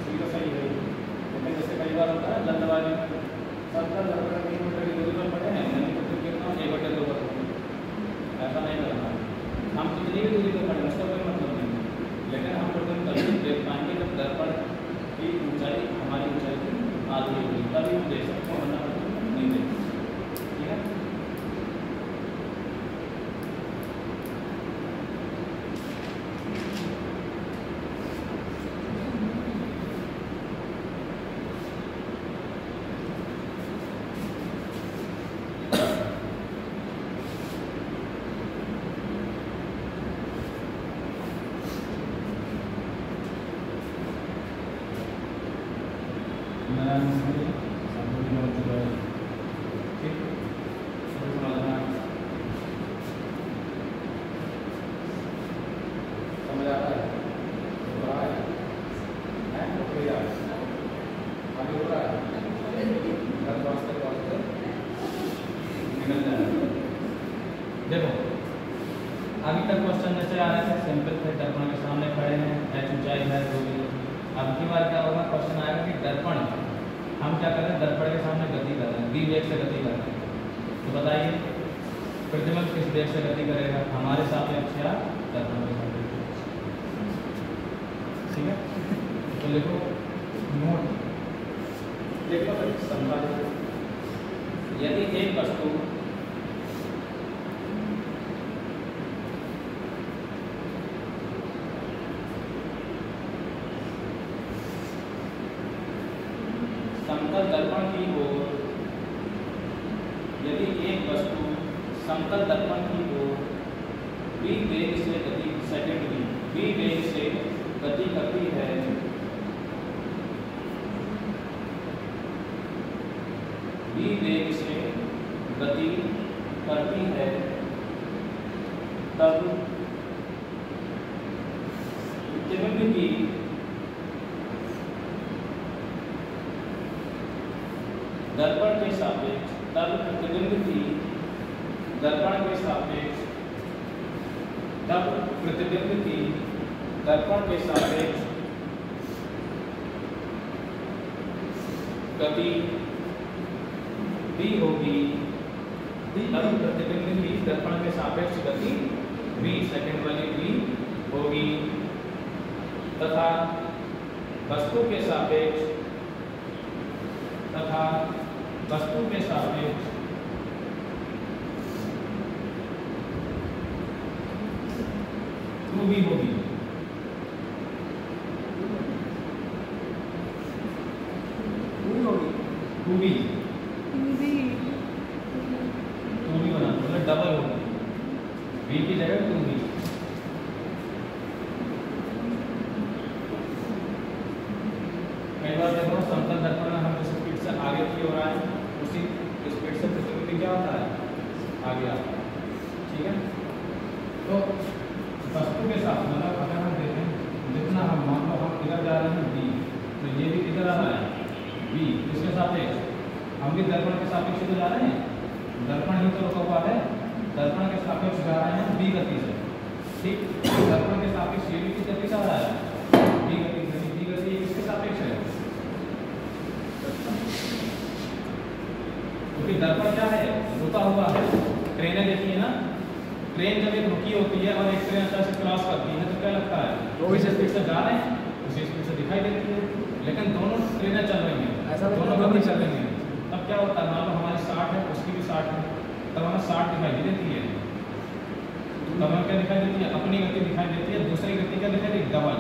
सीधा सही है। लेकिन जैसे कई बार होता है जल्दबाजी में 70-70 किलोमीटर की दूरी पर पड़े हैं, यानी कि कितना 1/2 पर, ऐसा नहीं करना। हम कितनी भी दूरी पर पड़े उसका कोई मतलब नहीं, लेकिन हम लोग तभी देख पाएंगे जब दर्पण की ऊंचाई हमारी ऊंचाई की आधी होगी, तभी हम देख सकते हैं, वरना नहीं देख सकते। ठीक है, डायमेंशन है, संपूर्ण हो चुका है। ठीक, समझना, समझ आ रहा है? हो रहा है? आगे हो रहा है? निकल जाएगा। देखो अभी तक क्वेश्चन जैसे आ रहे थे सिंपल थे, दर्पण के सामने खड़े हैं, h ऊंचाई है 2 मीटर। अब की बार क्या होगा, क्वेश्चन आएगा कि दर्पण हम क्या कर रहे हैं, दर्पण के सामने गति कर रहे हैं, v वेग से गति कर रहे हैं। तो बताइए प्रतिबिंब किस वेग से गति करेगा, हमारे सापेक्ष या दर्पण के सापेक्ष। ठीक है, तो लिखो नोट, लिख लो फिर समझा दो। यदि एक वस्तु समतल दर्पण की ओर, यदि एक वस्तु समतल दर्पण की ओर v वेग से गति, सेकंड v वेग से गति करती है, v वेग से गति करती है, तब प्रतिबिंब की दर्पण के सापेक्ष, तब प्रतिबिंब की दर्पण के सापेक्ष, तब प्रतिबिंब की दर्पण के सापेक्ष गति v होगी, तब प्रतिबिंब की दर्पण के सापेक्ष गति v, सेकंड वाली v होगी, तथा वस्तु के सापेक्ष, तथा वस्तु के सापेक्ष भी होगी। टू भी बना मतलब डबल होगी, v की जगह 2v। कई बार देखो समतल दर्पण में हम जिस स्पीड से आगे की ओर आए उसी स्पीड से प्रतिबिंब क्या होता है, आगे आता है। ठीक है, तो वस्तु के साथ मतलब अगर हम देखें जितना हम मान लो हम इधर जा रहे हैं b, तो ये भी किधर आ रहा है b, इसके सापेक्ष हम भी दर्पण के सापेक्ष तो जा रहे हैं, दर्पण ही तो रुका हुआ है, दर्पण के सापेक्ष जा रहे हैं b गति से। ठीक, दर्पण के सापेक्ष ये भी किस गति से आ रहा है, b गति से। b गति किसके सापेक्ष है, क्योंकि दर्पण क्या है, रुका हुआ है। ट्रेनें देखिए ना, ट्रेन जब एक रुकी होती है और एक ट्रेन अचानक से क्रॉस करती है तो क्या लगता है, वो इस स्पीड से जा रहे हैं, उसी स्पीड से दिखाई देती है, लेकिन दोनों ट्रेनें चल रही हैं, ऐसा दोनों गति चल रही हैं। तब क्या होता है, मान लो हमारी 60 है, उसकी भी 60 है, तब हमें 60 दिखाई देती है, तब हमें क्या दिखाई देती है, अपनी गति दिखाई देती है, दूसरी गति क्या दिखाई देती है, डबल,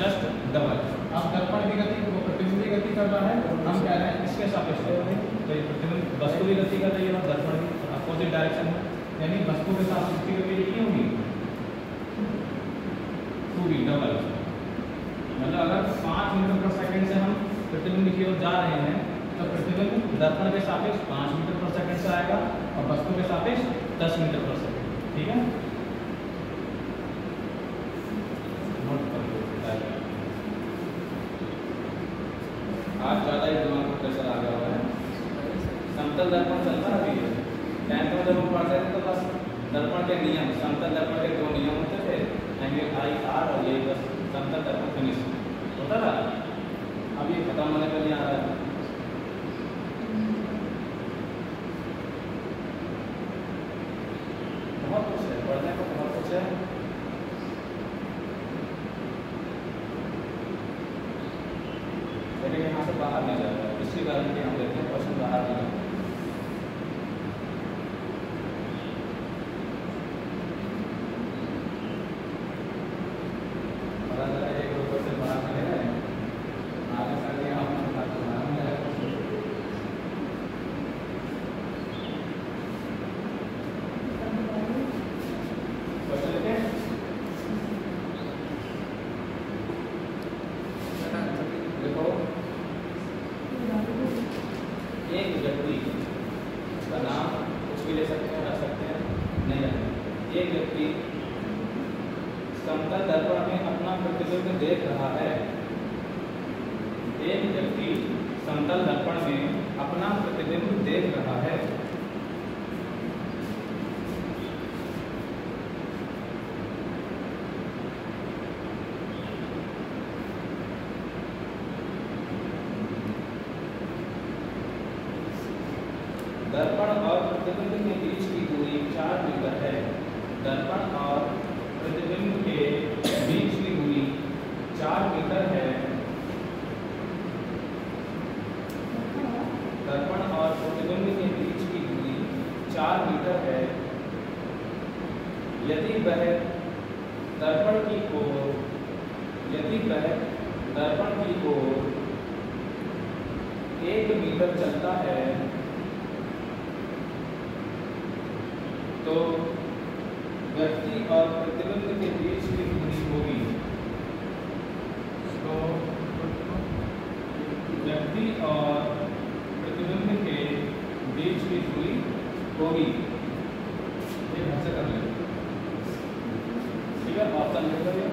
जस्ट डबल। अब दर्पण की गति वो प्रतिबिंब की गति कर रहा है, हम कह रहे हैं इसके सापेक्ष, तो ये प्रतिबिंब वस्तु की गति कर रही है और दर्पण की अपोजिट डायरेक्शन में, यानी वस्तु के साथ इसकी गति कितनी होगी, 2v डबल। मतलब अगर 5 मीटर पर सेकंड से हम प्रतिबिंब की ओर जा रहे हैं तो प्रतिबिंब दर्पण के सापेक्ष 5 मीटर पर सेकंड से आएगा और वस्तु के सापेक्ष 10 मीटर पर सेकंड। ठीक है, नोट कर लो। आज ज़्यादा ही दिमाग को प्रेशर आ गया हुआ है। समतल दर्पण चलता है अभी, 10th में जब हम पढ़ते थे तो बस दर्पण के नियम, समतल दर्पण के 2 नियम होते थे, एंगल आई आर, और ये बस समतल दर्पण फिनिश होता था। अब ये खत्म होने के लिए आ रहा है। बहुत कुछ है पढ़ने को, बहुत कुछ है। लेकिन यहाँ से बाहर नहीं जाता है, इसी कारण कि हम देखते हैं क्वेश्चन बाहर नहीं जाता। समतल दर्पण में अपना प्रतिबिंब देख रहा है। एक व्यक्ति समतल दर्पण में अपना प्रतिबिंब देख रहा है। दर्पण और प्रतिबिंब के बीच की दूरी 4 मीटर है। दर्पण और प्रतिबिंब के बीच की दूरी 4 मीटर है। दर्पण और प्रतिबिंब के बीच की दूरी 4 मीटर है। यदि वह दर्पण की ओर 1 मीटर चलता है तो व्यक्ति और प्रतिबिंब के बीच की दूरी होगी। तो व्यक्ति और प्रतिबिंब के बीच की दूरी होगी। ये घर से कर लेंगे, ठीक है। ऑप्शन लिख करिए।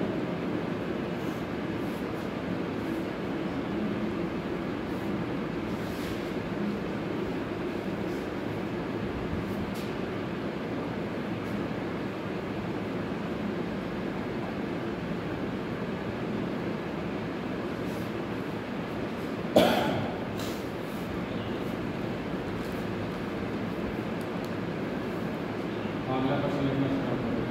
अगला क्वेश्चन लिखना स्टार्ट करें।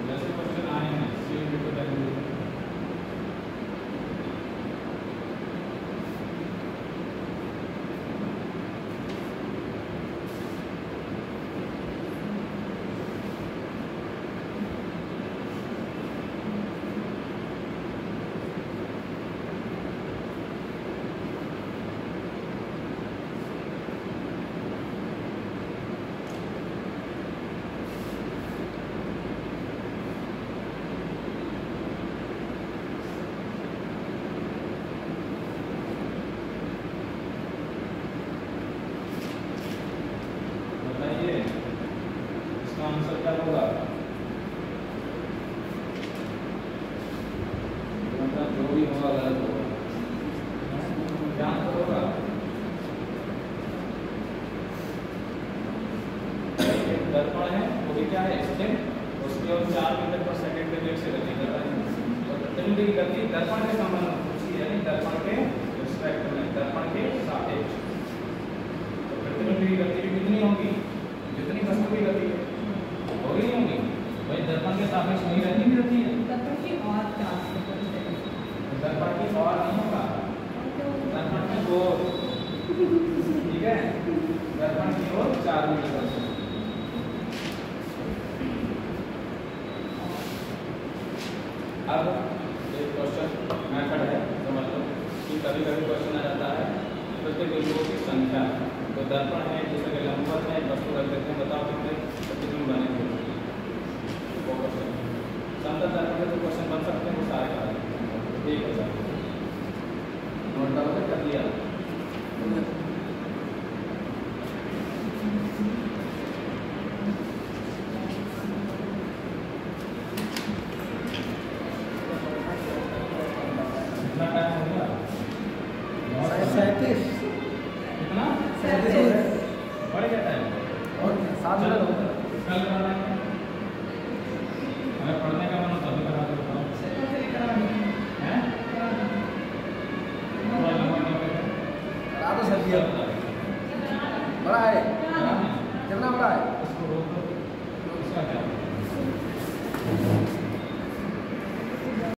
जैसे क्वेश्चन आए हैं सेम को देखिए। बताइए इसका आंसर क्या होगा? मतलब जो भी होगा गलत होगा। क्या आंसर होगा? एक दर्पण है, वो भी क्या है स्थिर, उसकी ओर 4 मीटर पर सेकंड के वेग से गति कर रहा है। तो प्रतिबिंब की गति दर्पण के संबंध में पूछी, यानी दर्पण के रिस्पेक्ट में, दर्पण के सापेक्ष। तो प्रतिबिंब की गति भी कितनी होगी? जितनी वस्तु की गति है होगी नहीं होगी? भाई दर्पण के सापेक्ष वही रहती है। दर्पण की और 4 मीटर से। दर्पण की और नहीं होगा, दर्पण की ओर, ठीक है। दर्पण की ओर 4 मीटर से। अब एक क्वेश्चन मेथड है, समझ लो कि कभी कभी क्वेश्चन आ जाता है प्रतिबिंबों की संख्या। तो दर्पण है, जैसे कि लंबवत है, वस्तु रख देते हैं, बताओ कितने प्रतिबिंब बनेंगे। वो क्वेश्चन समतल दर्पण के जो क्वेश्चन बन सकते हैं वो सारे का एक हो जाए। नोट डाउन कर दिया। कितना टाइम हो गया? 37 कितना? 37 बढ़ गया टाइम। और 7 मिनट हो गए। कल कराना है, अगर पढ़ने का मन हो तभी करा दो। बताओ हैं? करा दो सर दिया।